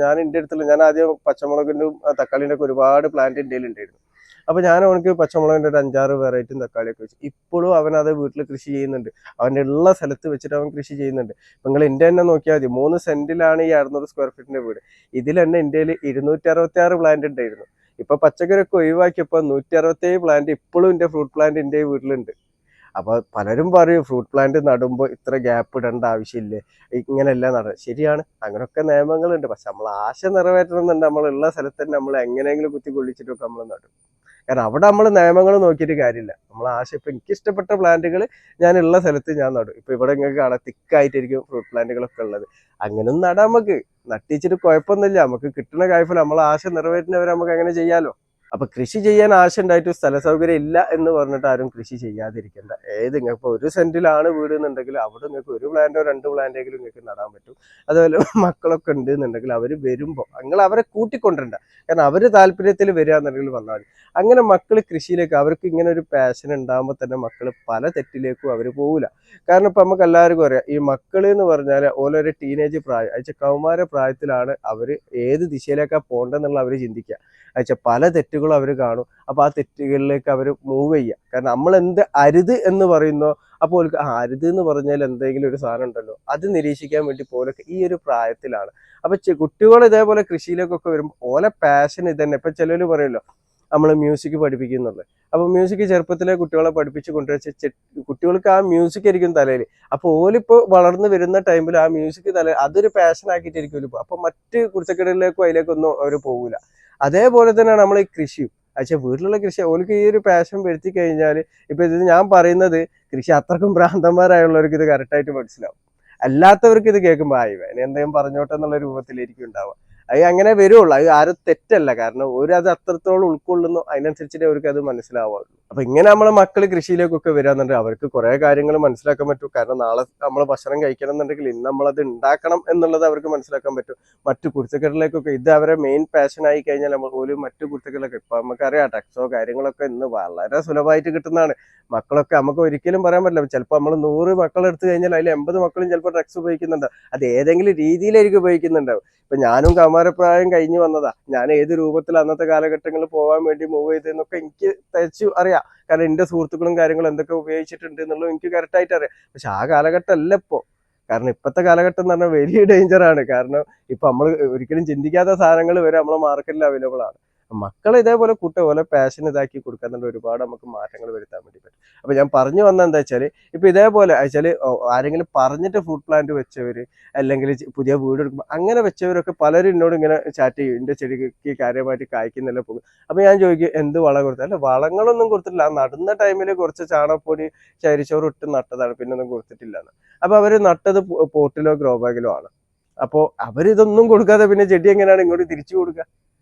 [SPEAKER 1] ഞാൻ ആദ്യം പച്ചമുളകിൻ്റെ തക്കാളിൻ്റെ ഒക്കെ ഒരുപാട് പ്ലാന്റ് എൻ്റെ ഉണ്ടായിരുന്നു. അപ്പൊ ഞാൻ അവനക്ക് പച്ചമുളകിന്റെ ഒരു 5-6 വെറൈറ്റിയും തക്കാളിയൊക്കെ വെച്ചു. ഇപ്പോഴും അവൻ അത് വീട്ടിൽ കൃഷി ചെയ്യുന്നുണ്ട്. അവൻ്റെ ഉള്ള സ്ഥലത്ത് വെച്ചിട്ട് അവൻ കൃഷി ചെയ്യുന്നുണ്ട്. നിങ്ങൾ എൻ്റെ തന്നെ നോക്കിയാൽ മതി, 3 സെന്റിലാണ് ഈ 600 സ്ക്വയർ ഫീറ്റിന്റെ വീട്. ഇതിൽ തന്നെ ഇന്ത്യയിൽ 266 പ്ലാന്റ് ഉണ്ടായിരുന്നു. ഇപ്പൊ പച്ചക്കറിയൊക്കെ ഒഴിവാക്കിയപ്പോൾ 167 പ്ലാന്റ് ഇപ്പോഴും എൻ്റെ ഫ്രൂട്ട് പ്ലാന്റ് എൻ്റെ വീട്ടിലുണ്ട്. അപ്പൊ പലരും പറയും ഫ്രൂട്ട് പ്ലാന്റ് നടുമ്പോൾ ഇത്ര ഗ്യാപ്പ് ഇടേണ്ട ആവശ്യമില്ലേ, ഇങ്ങനെയല്ല ശരിയാണ്, അങ്ങനെയൊക്കെ നിയമങ്ങളുണ്ട്. പക്ഷെ നമ്മൾ ആശ നിറവേറ്റണം എന്നുണ്ട് നമ്മളുള്ള സ്ഥലത്ത് തന്നെ നമ്മൾ എങ്ങനെയെങ്കിലും കുത്തി കൊള്ളിച്ചിട്ടൊക്കെ നമ്മൾ നടും. കാരണം അവിടെ നമ്മൾ നിയമങ്ങൾ നോക്കിയിട്ട് കാര്യമില്ല. നമ്മൾ ആശ ഇപ്പൊ എനിക്ക് ഇഷ്ടപ്പെട്ട പ്ലാന്റുകൾ ഞാൻ ഉള്ള സ്ഥലത്ത് ഞാൻ നടും. ഇപ്പൊ ഇവിടെ നിങ്ങൾക്ക് കാണാം തിക്കായിട്ടിരിക്കും ഫ്രൂട്ട് പ്ലാന്റുകളൊക്കെ ഉള്ളത്. അങ്ങനെയൊന്നും നടാൻ നമുക്ക് നട്ടിച്ചിട്ട് കുഴപ്പമൊന്നുമില്ല. നമുക്ക് കിട്ടുന്ന കായ്ഫലം നമ്മളെ ആശ നിറവേറ്റുന്നവരെ നമുക്ക് അങ്ങനെ ചെയ്യാലോ. അപ്പൊ കൃഷി ചെയ്യാൻ ആശ ഉണ്ടായിട്ട് സ്ഥല സൗകര്യം ഇല്ല എന്ന് പറഞ്ഞിട്ട് ആരും കൃഷി ചെയ്യാതിരിക്കണ്ട. നിങ്ങൾക്ക് ഇപ്പൊ 1 സെന്റിലാണ് വീട് എന്നുണ്ടെങ്കിൽ അവിടെ നിങ്ങൾക്ക് 1 പ്ലാന്റോ 2 പ്ലാന്റെങ്കിലും നിങ്ങൾക്ക് നടാൻ പറ്റും. അതുപോലെ മക്കളൊക്കെ ഉണ്ട് എന്നുണ്ടെങ്കിൽ അവർ വരുമ്പോൾ നിങ്ങൾ അവരെ കൂട്ടിക്കൊണ്ടിരണ്ട. കാരണം അവര് താല്പര്യത്തിൽ വരിക എന്നുണ്ടെങ്കിൽ വന്നാൽ മതി. അങ്ങനെ മക്കൾ കൃഷിയിലേക്ക് അവർക്ക് ഇങ്ങനെ ഒരു പാഷൻ ഉണ്ടാകുമ്പോൾ തന്നെ മക്കൾ പല തെറ്റിലേക്കും അവർ പോകില്ല. കാരണം ഇപ്പൊ നമുക്ക് എല്ലാവർക്കും അറിയാം, ഈ മക്കൾ എന്ന് പറഞ്ഞാൽ ഓരോരു ടീനേജ് പ്രായം അയച്ച കൗമാര പ്രായത്തിലാണ് അവർ ഏത് ദിശയിലേക്കാണ് പോകേണ്ടതെന്നുള്ള അവർ ചിന്തിക്കുക. അയച്ച പല തെറ്റുകളും അവർ കാണും. അപ്പൊ ആ തെറ്റുകളിലേക്ക് അവർ മൂവ് ചെയ്യുക. കാരണം നമ്മൾ എന്ത് അരുത് എന്ന് പറയുന്നോ അപ്പോൾ അരുത് എന്ന് പറഞ്ഞാൽ എന്തെങ്കിലും ഒരു സാധനം ഉണ്ടല്ലോ അത് നിരീക്ഷിക്കാൻ വേണ്ടി പോലൊക്കെ ഈ ഒരു പ്രായത്തിലാണ്. അപ്പൊ കുട്ടികൾ ഇതേപോലെ കൃഷിയിലേക്കൊക്കെ വരുമ്പോൾ ഓലെ പാഷൻ ഇതന്നെ. ഇപ്പൊ ചിലര് പറയുമല്ലോ നമ്മൾ മ്യൂസിക് പഠിപ്പിക്കുന്നുള്ളത്. അപ്പൊ മ്യൂസിക് ചെറുപ്പത്തിലെ കുട്ടികളെ പഠിപ്പിച്ച് കൊണ്ടുവച്ച കുട്ടികൾക്ക് ആ മ്യൂസിക് ആയിരിക്കും തലയിൽ. അപ്പൊ ഓലിപ്പോ വളർന്നു വരുന്ന ടൈമിൽ ആ മ്യൂസിക് അതൊരു പാഷൻ ആക്കിയിട്ടായിരിക്കും. അപ്പൊ മറ്റ് കുരുത്തക്കേടുകളിലേക്കോ അതിലേക്കൊന്നും അവർ പോകില്ല. അതേപോലെ തന്നെയാണ് നമ്മൾ ഈ കൃഷിയും. പക്ഷെ വീട്ടിലുള്ള കൃഷി ഓർക്ക് ഈ ഒരു പാഷൻ വരുത്തി കഴിഞ്ഞാൽ ഇപ്പൊ ഇത് ഞാൻ പറയുന്നത് കൃഷി അത്രക്കും ഭ്രാന്തന്മാരായുള്ളവർക്ക് ഇത് കറക്റ്റായിട്ട് മനസ്സിലാവും. അല്ലാത്തവർക്ക് ഇത് കേൾക്കുമ്പോൾ ഇവൻ എന്തെങ്കിലും പറഞ്ഞോട്ടെ എന്നുള്ള രൂപത്തിലായിരിക്കും ഉണ്ടാവുക. അത് അങ്ങനെ വരുള്ളൂ. അത് ആരും തെറ്റല്ല. കാരണം അത് അത്രത്തോളം ഉൾക്കൊള്ളുന്നു, അതിനനുസരിച്ചിട്ടേ അവർക്ക് അത് മനസ്സിലാവുള്ളൂ. അപ്പൊ ഇങ്ങനെ നമ്മളെ മക്കൾ കൃഷിയിലേക്കൊക്കെ വരാന്നുണ്ടെങ്കിൽ അവർക്ക് കുറെ കാര്യങ്ങൾ മനസ്സിലാക്കാൻ പറ്റും. കാരണം നാളെ നമ്മൾ ഭക്ഷണം കഴിക്കണം എന്നുണ്ടെങ്കിൽ ഇന്ന് നമ്മളത് ഉണ്ടാക്കണം എന്നുള്ളത് അവർക്ക് മനസ്സിലാക്കാൻ പറ്റും. മറ്റു കുരുത്തക്കേടിലേക്കൊക്കെ ഇത് അവരെ മെയിൻ പാഷൻ ആയി കഴിഞ്ഞാൽ നമ്മൾ പോലും മറ്റു കുരുത്തക്കേടിലൊക്കെ ഇപ്പൊ നമുക്കറിയാം ടെക്സോ കാര്യങ്ങളൊക്കെ ഇന്ന് വളരെ സുലഭമായിട്ട് കിട്ടുന്നതാണ്. മക്കളൊക്കെ നമുക്ക് ഒരിക്കലും പറയാൻ പറ്റില്ല. ചിലപ്പോൾ നമ്മൾ 100 മക്കൾ എടുത്തു കഴിഞ്ഞാൽ അതിൽ 80 മക്കളും ചിലപ്പോൾ ഡ്രഗ്സ് ഉപയോഗിക്കുന്നുണ്ട്. അത് ഏതെങ്കിലും രീതിയിലായിരിക്കും ഉപയോഗിക്കുന്നുണ്ടാവും. ഇപ്പൊ ഞാനും കൗമാരപ്രായം കഴിഞ്ഞു വന്നതാ. ഞാൻ ഏത് രൂപത്തിൽ അന്നത്തെ കാലഘട്ടങ്ങളിൽ പോകാൻ വേണ്ടി മൂവ് ചെയ്തെന്നൊക്കെ എനിക്ക് തയ്ച്ചു അറിയാം. കാരണം എന്റെ സുഹൃത്തുക്കളും കാര്യങ്ങളും എന്തൊക്കെ ഉപയോഗിച്ചിട്ടുണ്ട് എന്നുള്ളത് എനിക്ക് കറക്റ്റായിട്ട് അറിയാം. പക്ഷെ ആ കാലഘട്ടം അല്ല ഇപ്പോ. കാരണം ഇപ്പോഴത്തെ കാലഘട്ടം എന്ന് പറഞ്ഞാൽ വെരി ഡേഞ്ചർ ആണ്. കാരണം ഇപ്പൊ നമ്മൾ ഒരിക്കലും ചിന്തിക്കാത്ത സാധനങ്ങൾ വരെ നമ്മളെ മാർക്കറ്റിൽ അവൈലബിൾ ആണ്. മക്കളെ ഇതേപോലെ പോലെ പാഷൻ ഇതാക്കി കൊടുക്കാൻ ഒരുപാട് നമുക്ക് മാറ്റങ്ങൾ വരുത്താൻ വേണ്ടി പറ്റും. അപ്പൊ ഞാൻ പറഞ്ഞു വന്ന എന്താ വെച്ചാൽ ഇപ്പൊ ഇതേപോലെ വെച്ചാല് ആരെങ്കിലും പറഞ്ഞിട്ട് ഫ്രൂട്ട് പ്ലാന്റ് വെച്ചവര് അല്ലെങ്കിൽ പുതിയ വീട് എടുക്കുമ്പോൾ അങ്ങനെ വെച്ചവരൊക്കെ പലരും എന്നോട് ഇങ്ങനെ ചാറ്റ് ചെയ്യും, എന്റെ ചെടിക്ക് കാര്യമായിട്ട് കായ്ക്കുന്നില്ല പോകും. അപ്പൊ ഞാൻ ചോദിക്കും എന്ത് വളം കൊടുത്താൽ? അല്ല, വളങ്ങളൊന്നും കൊടുത്തിട്ടില്ല, ആ നടുന്ന ടൈമിൽ കുറച്ച് ചാണകപ്പൊടി ചരിച്ചോറ് ഇട്ട് നട്ടതാണ്, പിന്നെ ഒന്നും കൊടുത്തിട്ടില്ല. അപ്പൊ അവര് നട്ടത് പോട്ടിലോ ഗ്രോ ബാഗിലോ ആണ്. അപ്പോ അവരിതൊന്നും കൊടുക്കാതെ പിന്നെ ചെടി എങ്ങനെയാണ് ഇങ്ങോട്ട് തിരിച്ചു കൊടുക്കുക?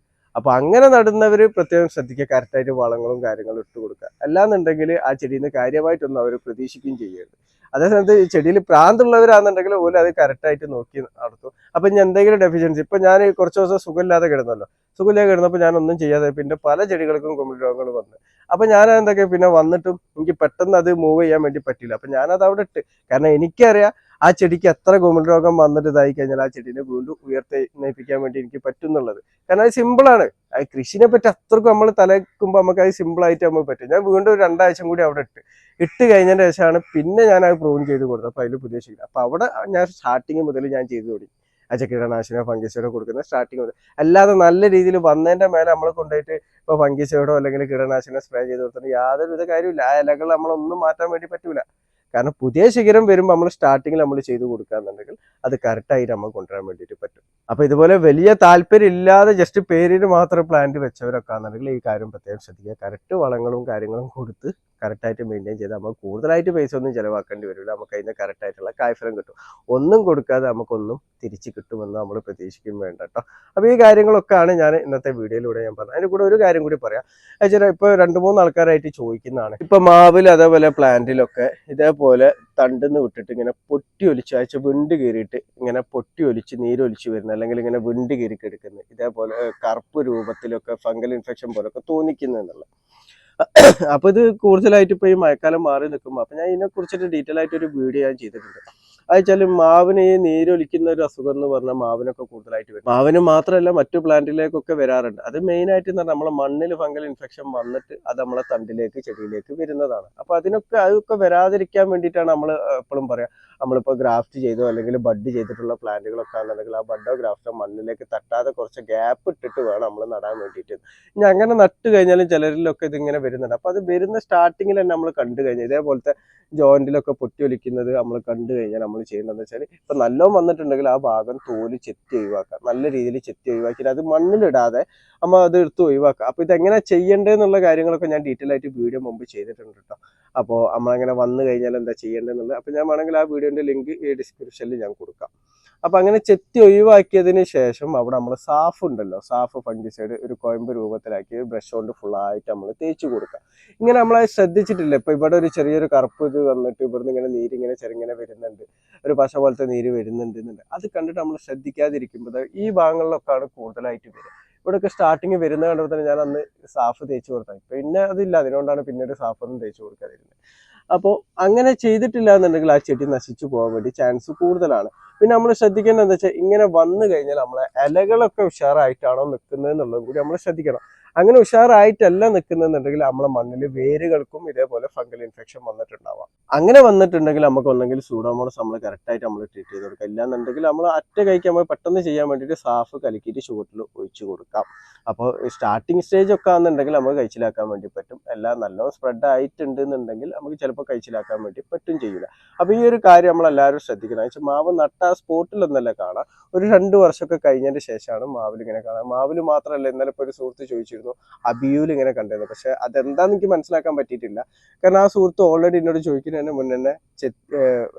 [SPEAKER 1] അപ്പൊ അങ്ങനെ നടുന്നവര് പ്രത്യേകം ശ്രദ്ധിക്കുക, കറക്റ്റായിട്ട് വളങ്ങളും കാര്യങ്ങളും ഇട്ട് കൊടുക്കുക. അല്ലാന്നുണ്ടെങ്കിൽ ആ ചെടിയിൽ നിന്ന് കാര്യമായിട്ടൊന്നും അവർ പ്രതീക്ഷിക്കുകയും ചെയ്യരുത്. അതേസമയത്ത് ചെടിയിൽ പ്രാന്തുള്ളവരാണെന്നുണ്ടെങ്കിൽ പോലും അത് കറക്റ്റായിട്ട് നോക്കി നടത്തും. അപ്പൊ ഇനി എന്തെങ്കിലും ഡെഫിഷ്യൻസി, ഇപ്പൊ ഞാൻ കുറച്ച് ദിവസം സുഖമില്ലാതെ കിടന്നല്ലോ, സുഖമില്ലാതെ കിടന്നപ്പോൾ ഞാൻ ഒന്നും ചെയ്യാതെ പിന്നെ പല ചെടികൾക്കും കുമിൾ രോഗങ്ങൾ വന്നു. അപ്പൊ ഞാൻ എന്തൊക്കെ പിന്നെ വന്നിട്ടും എനിക്ക് പെട്ടെന്ന് അത് മൂവ് ചെയ്യാൻ വേണ്ടി പറ്റില്ല. അപ്പൊ ഞാനത് അവിടെ ഇട്ട്. കാരണം എനിക്കറിയാം ആ ചെടിക്ക് എത്ര കുമിൾ രോഗം വന്നിട്ട് ഇതായി കഴിഞ്ഞാൽ ആ ചെടീനെ വീണ്ടും ഉയർത്തെഴുന്നേൽപ്പിക്കാൻ വേണ്ടി എനിക്ക് പറ്റുന്നുള്ളത്. കാരണം അത് സിമ്പിളാണ്. അത് കൃഷിനെ പറ്റി അത്രക്കും നമ്മൾ തലക്കുമ്പോൾ നമുക്ക് അത് സിമ്പിൾ ആയിട്ട് നമുക്ക് പറ്റും. ഞാൻ വീണ്ടും ഒരു 2 ആഴ്ച കൂടി അവിടെ ഇട്ട് കഴിഞ്ഞതിന് ശേഷമാണ് പിന്നെ ഞാൻ അത് പ്രൂൺ ചെയ്ത് കൊടുത്തത്. അപ്പൊ അതിൽ പുതിയ ശീലം. അപ്പൊ അവിടെ ഞാൻ സ്റ്റാർട്ടിങ് മുതൽ ഞാൻ ചെയ്തു തുടങ്ങി ആ കീടനാശിനോ ഫംഗിസൈഡോ കൊടുക്കുന്ന സ്റ്റാർട്ടിങ് മുതൽ. അല്ലാതെ നല്ല രീതിയിൽ വന്നതിന്റെ മേലെ നമ്മൾ കൊണ്ടുപോയിട്ട് ഇപ്പൊ ഫംഗിസൈഡോ അല്ലെങ്കിൽ കീടനാശിനോ സ്പ്രേ ചെയ്ത് കൊടുത്തിട്ട് യാതൊരുവിധ കാര്യമില്ല. ആ ഇലകൾ നമ്മളൊന്നും മാറ്റാൻ വേണ്ടി പറ്റൂല. കാരണം പുതിയ ശിഖരം വരുമ്പോൾ നമ്മൾ സ്റ്റാർട്ടിങ്ങിൽ നമ്മൾ ചെയ്ത് കൊടുക്കാന്നുണ്ടെങ്കിൽ അത് കറക്റ്റായിട്ട് നമ്മൾ കൊണ്ടുവരാൻ വേണ്ടിയിട്ട് പറ്റും. അപ്പൊ ഇതുപോലെ വലിയ താല്പര്യം ഇല്ലാതെ ജസ്റ്റ് പേരിന് മാത്രം പ്ലാന്റ് വെച്ചവരൊക്കെ ആണെന്നുണ്ടെങ്കിൽ ഈ കാര്യം പ്രത്യേകം ശ്രദ്ധിക്കുക. കറക്റ്റ് വളങ്ങളും കാര്യങ്ങളും കൊടുത്ത് കറക്റ്റായിട്ട് മെയിൻറ്റെയിൻ ചെയ്താൽ നമുക്ക് കൂടുതലായിട്ട് പൈസ ഒന്നും ചിലവാക്കേണ്ടി വരില്ല. നമുക്ക് അതിന് കറക്റ്റായിട്ടുള്ള കായ്ഫലം കിട്ടും. ഒന്നും കൊടുക്കാതെ നമുക്കൊന്നും തിരിച്ച് കിട്ടുമെന്ന് നമ്മൾ പ്രതീക്ഷിക്കും വേണ്ട കേട്ടോ. അപ്പൊ ഈ കാര്യങ്ങളൊക്കെയാണ് ഞാൻ ഇന്നത്തെ വീഡിയോയിലൂടെ ഞാൻ പറഞ്ഞത്. അതിന് കൂടെ ഒരു കാര്യം കൂടി പറയാം. ഇപ്പൊ 2-3 ആൾക്കാരായിട്ട് ചോദിക്കുന്നതാണ്, ഇപ്പൊ മാവിൽ അതേപോലെ പ്ലാന്റിലൊക്കെ ഇതേപോലെ തണ്ടെന്ന് വിട്ടിട്ട് ഇങ്ങനെ പൊട്ടി ഒലിച്ച് വിണ്ട് കയറിയിട്ട് ഇങ്ങനെ പൊട്ടി ഒലിച്ച് നീരൊലിച്ച് വരുന്നത്, അല്ലെങ്കിൽ ഇങ്ങനെ വിണ്ട് കയറി കിടക്കുന്നത്, ഇതേപോലെ കറുപ്പ് രൂപത്തിലൊക്കെ ഫംഗൽ ഇൻഫെക്ഷൻ പോലൊക്കെ തോന്നിക്കുന്നുള്ള. അപ്പൊ ഇത് കൂടുതലായിട്ട് ഇപ്പൊ ഈ മഴക്കാലം മാറി നിൽക്കുമ്പോൾ അപ്പൊ ഞാൻ ഇതിനെ കുറിച്ചിട്ട് ഡീറ്റെയിൽ ആയിട്ട് ഒരു വീഡിയോ ഞാൻ ചെയ്തിട്ടുണ്ട്. അതെച്ചാല് മാവിന് ഈ നീരൊലിക്കുന്ന ഒരു അസുഖം എന്ന് പറഞ്ഞാൽ മാവിനൊക്കെ കൂടുതലായിട്ട് വരും. മാവിന് മാത്രമല്ല മറ്റു പ്ലാന്റിലേക്കൊക്കെ വരാറുണ്ട്. അത് മെയിൻ ആയിട്ട് നമ്മളെ മണ്ണിൽ ഫംഗൽ ഇൻഫെക്ഷൻ വന്നിട്ട് അത് നമ്മളെ തണ്ടിലേക്ക് ചെടിയിലേക്ക് വരുന്നതാണ്. അപ്പൊ അതൊക്കെ വരാതിരിക്കാൻ വേണ്ടിയിട്ടാണ് നമ്മൾ എപ്പോഴും പറയാം, നമ്മളിപ്പോൾ ഗ്രാഫ്റ്റ് ചെയ്തോ അല്ലെങ്കിൽ ബഡ് ചെയ്തിട്ടുള്ള പ്ലാന്റുകളൊക്കെ ആണെന്നുണ്ടെങ്കിൽ ആ ബഡോ ഗ്രാഫ്റ്റോ മണ്ണിലേക്ക് തട്ടാതെ കുറച്ച് ഗ്യാപ്പ് ഇട്ടിട്ട് വേണം നമ്മൾ നടാൻ വേണ്ടിയിട്ട്. ഇനി അങ്ങനെ നട്ട് കഴിഞ്ഞാലും ചിലരിലൊക്കെ ഇതിങ്ങനെ വരുന്നുണ്ട്. അപ്പൊ അത് വരുന്ന സ്റ്റാർട്ടിങ്ങിൽ തന്നെ നമ്മൾ കണ്ടു കഴിഞ്ഞാൽ ഇതേപോലത്തെ ജോയിന്റിലൊക്കെ പൊട്ടി ഒലിക്കുന്നത് നമ്മൾ കണ്ടു കഴിഞ്ഞാൽ നമ്മൾ ചെയ്യേണ്ടതെന്ന് വെച്ചാൽ ഇപ്പൊ നല്ലോണം വന്നിട്ടുണ്ടെങ്കിൽ ആ ഭാഗം തോല് ചെത്തി ഒഴിവാക്കാം. നല്ല രീതിയിൽ ചെത്തി ഒഴിവാക്കിയിട്ട് അത് മണ്ണിലിടാതെ നമ്മൾ അത് എടുത്ത് ഒഴിവാക്കുക. അപ്പൊ ഇതെങ്ങനെ ചെയ്യേണ്ടതെന്നുള്ള കാര്യങ്ങളൊക്കെ ഞാൻ ഡീറ്റെയിൽ ആയിട്ട് വീഡിയോ മുമ്പ് ചെയ്തിട്ടുണ്ട് കേട്ടോ. അപ്പോൾ നമ്മളങ്ങനെ വന്നു കഴിഞ്ഞാൽ എന്താ ചെയ്യേണ്ടതെന്നുള്ളത് അപ്പൊ ഞാൻ വേണമെങ്കിൽ ആ വീഡിയോന്റെ ലിങ്ക് ഈ ഡിസ്ക്രിപ്ഷനിൽ ഞാൻ കൊടുക്കാം. അപ്പൊ അങ്ങനെ ചെത്തി ഒഴിവാക്കിയതിന് ശേഷം അവിടെ നമ്മൾ സാഫ് ഉണ്ടല്ലോ, സാഫ് ഫംഗിസൈഡ് ഒരു കോയമ്പ് രൂപത്തിലാക്കി ബ്രഷ് കൊണ്ട് ഫുള്ളായിട്ട് നമ്മൾ തേച്ച് കൊടുക്കുക. ഇങ്ങനെ നമ്മളത് ശ്രദ്ധിച്ചിട്ടില്ല. ഇപ്പൊ ഇവിടെ ഒരു ചെറിയൊരു കറുപ്പ് ഇത് വന്നിട്ട് ഇവിടുന്ന് ഇങ്ങനെ നീരിങ്ങനെ ചെറുങ്ങനെ വരുന്നുണ്ട്, ഒരു പശ പോലത്തെ നീര് വരുന്നുണ്ട്. അത് കണ്ടിട്ട് നമ്മൾ ശ്രദ്ധിക്കാതിരിക്കുമ്പോൾ ഈ ഭാഗങ്ങളിലൊക്കെയാണ് കൂടുതലായിട്ട് വരിക. ഇവിടെയൊക്കെ സ്റ്റാർട്ടിങ് വരുന്ന കണ്ടപ്പോൾ തന്നെ ഞാൻ അന്ന് സാഫ് തേച്ച് കൊടുത്താൽ പിന്നെ അതില്ല, അതിനോണ്ടാണ് പിന്നീട് സാഫൊന്നും തേച്ച് കൊടുക്കാതിരുന്നത്. അപ്പോൾ അങ്ങനെ ചെയ്തിട്ടില്ല എന്നുണ്ടെങ്കിൽ ആ ചെടി നശിച്ചു പോകാൻ വേണ്ടി ചാൻസ് കൂടുതലാണ്. പിന്നെ നമ്മൾ ശ്രദ്ധിക്കേണ്ടത് എന്താ വെച്ചാൽ ഇങ്ങനെ വന്നു കഴിഞ്ഞാൽ നമ്മളെ ഇലകളൊക്കെ ഉഷാറായിട്ടാണോ നിൽക്കുന്നത് എന്നുള്ളത് കൂടി നമ്മൾ ശ്രദ്ധിക്കണം. അങ്ങനെ ഉഷാറായിട്ടല്ല നിൽക്കുന്നുണ്ടെങ്കിൽ നമ്മളെ മണ്ണിൽ വേരുകൾക്കും ഇതേപോലെ ഫംഗൽ ഇൻഫെക്ഷൻ വന്നിട്ടുണ്ടാവാം. അങ്ങനെ വന്നിട്ടുണ്ടെങ്കിൽ നമുക്ക് ഒന്നെങ്കിൽ സൂഡോമോണസ് നമ്മൾ കറക്റ്റായിട്ട് നമ്മൾ ട്രീറ്റ് ചെയ്ത് കൊടുക്കാം. ഇല്ലാന്നുണ്ടെങ്കിൽ നമ്മൾ കൈക്ക് നമ്മൾ പെട്ടെന്ന് ചെയ്യാൻ വേണ്ടിയിട്ട് സാഫ് കലക്കിയിട്ട് ചുവട്ടിൽ ഒഴിച്ചു കൊടുക്കാം. അപ്പോൾ സ്റ്റാർട്ടിങ് സ്റ്റേജ് ഒക്കെ ആണെന്നുണ്ടെങ്കിൽ നമുക്ക് കഴിച്ചിലാക്കാൻ വേണ്ടി പറ്റും. എല്ലാം നല്ലോണം സ്പ്രെഡ് ആയിട്ടുണ്ട് എന്നുണ്ടെങ്കിൽ നമുക്ക് ചിലപ്പോൾ കഴിച്ചിലാക്കാൻ വേണ്ടി പറ്റും ചെയ്യില്ല. അപ്പോൾ ഈ ഒരു കാര്യം നമ്മളെല്ലാവരും ശ്രദ്ധിക്കണം. വെച്ചാൽ മാവ് നട്ട സ്പോട്ടിലൊന്നല്ല കാണാം, ഒരു 2 വർഷമൊക്കെ കഴിഞ്ഞതിന് ശേഷമാണ് മാവിൽ ഇങ്ങനെ കാണാം. മാവിൽ മാത്രമല്ല, ഇന്നലെ ഇപ്പോൾ ഒരു സുഹൃത്ത് ചോദിച്ചിരുന്നു അബിയൂൽ ഇങ്ങനെ കണ്ടിരുന്നു. പക്ഷെ അതെന്താന്ന് എനിക്ക് മനസ്സിലാക്കാൻ പറ്റിയിട്ടില്ല. കാരണം ആ സുഹൃത്ത് ഓൾറെഡി എന്നോട് ചോദിക്കുന്നതിന് മുന്നേ തന്നെ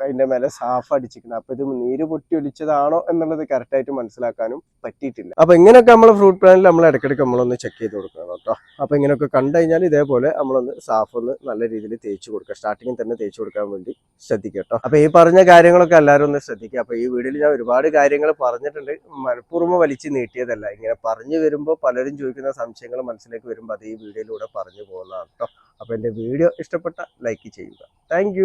[SPEAKER 1] അതിന്റെ മേലെ സാഫ് അടിച്ചിരിക്കണം. അപ്പൊ ഇത് നീര് പൊട്ടി ഒലിച്ചതാണോ എന്നുള്ളത് കറക്റ്റായിട്ട് മനസ്സിലാക്കാനും പറ്റിയിട്ടില്ല. അപ്പൊ ഇങ്ങനെയൊക്കെ നമ്മൾ ഫ്രൂട്ട് പ്ലാന്റിൽ നമ്മൾ ഇടയ്ക്കിടയ്ക്ക് നമ്മളൊന്ന് ചെക്ക് ചെയ്ത് കൊടുക്കണം കേട്ടോ. അപ്പൊ ഇങ്ങനെയൊക്കെ കണ്ടു കഴിഞ്ഞാൽ ഇതേപോലെ നമ്മളൊന്ന് സാഫ് ഒന്ന് നല്ല രീതിയിൽ തേച്ച് കൊടുക്കുക. സ്റ്റാർട്ടിങ്ങിൽ തന്നെ തേച്ച് കൊടുക്കാൻ വേണ്ടി ശ്രദ്ധിക്കുക കേട്ടോ. അപ്പൊ ഈ പറഞ്ഞ കാര്യങ്ങളൊക്കെ എല്ലാവരും ഒന്ന് ശ്രദ്ധിക്കുക. അപ്പൊ ഈ വീഡിയോയിൽ ഞാൻ ഒരുപാട് കാര്യങ്ങൾ പറഞ്ഞിട്ടുണ്ട്, മനഃപൂർവ്വം വലിച്ചു നീട്ടിയതല്ല. ഇങ്ങനെ പറഞ്ഞു വരുമ്പോൾ പലരും ചോദിക്കുന്ന സംശയങ്ങൾ മനസ്സിലേക്ക് വരുമ്പോൾ അത് ഈ വീഡിയോയിലൂടെ പറഞ്ഞു പോകുന്നതാണ് കേട്ടോ. അപ്പൊ എന്റെ വീഡിയോ ഇഷ്ടപ്പെട്ട ലൈക്ക് ചെയ്യുക. താങ്ക്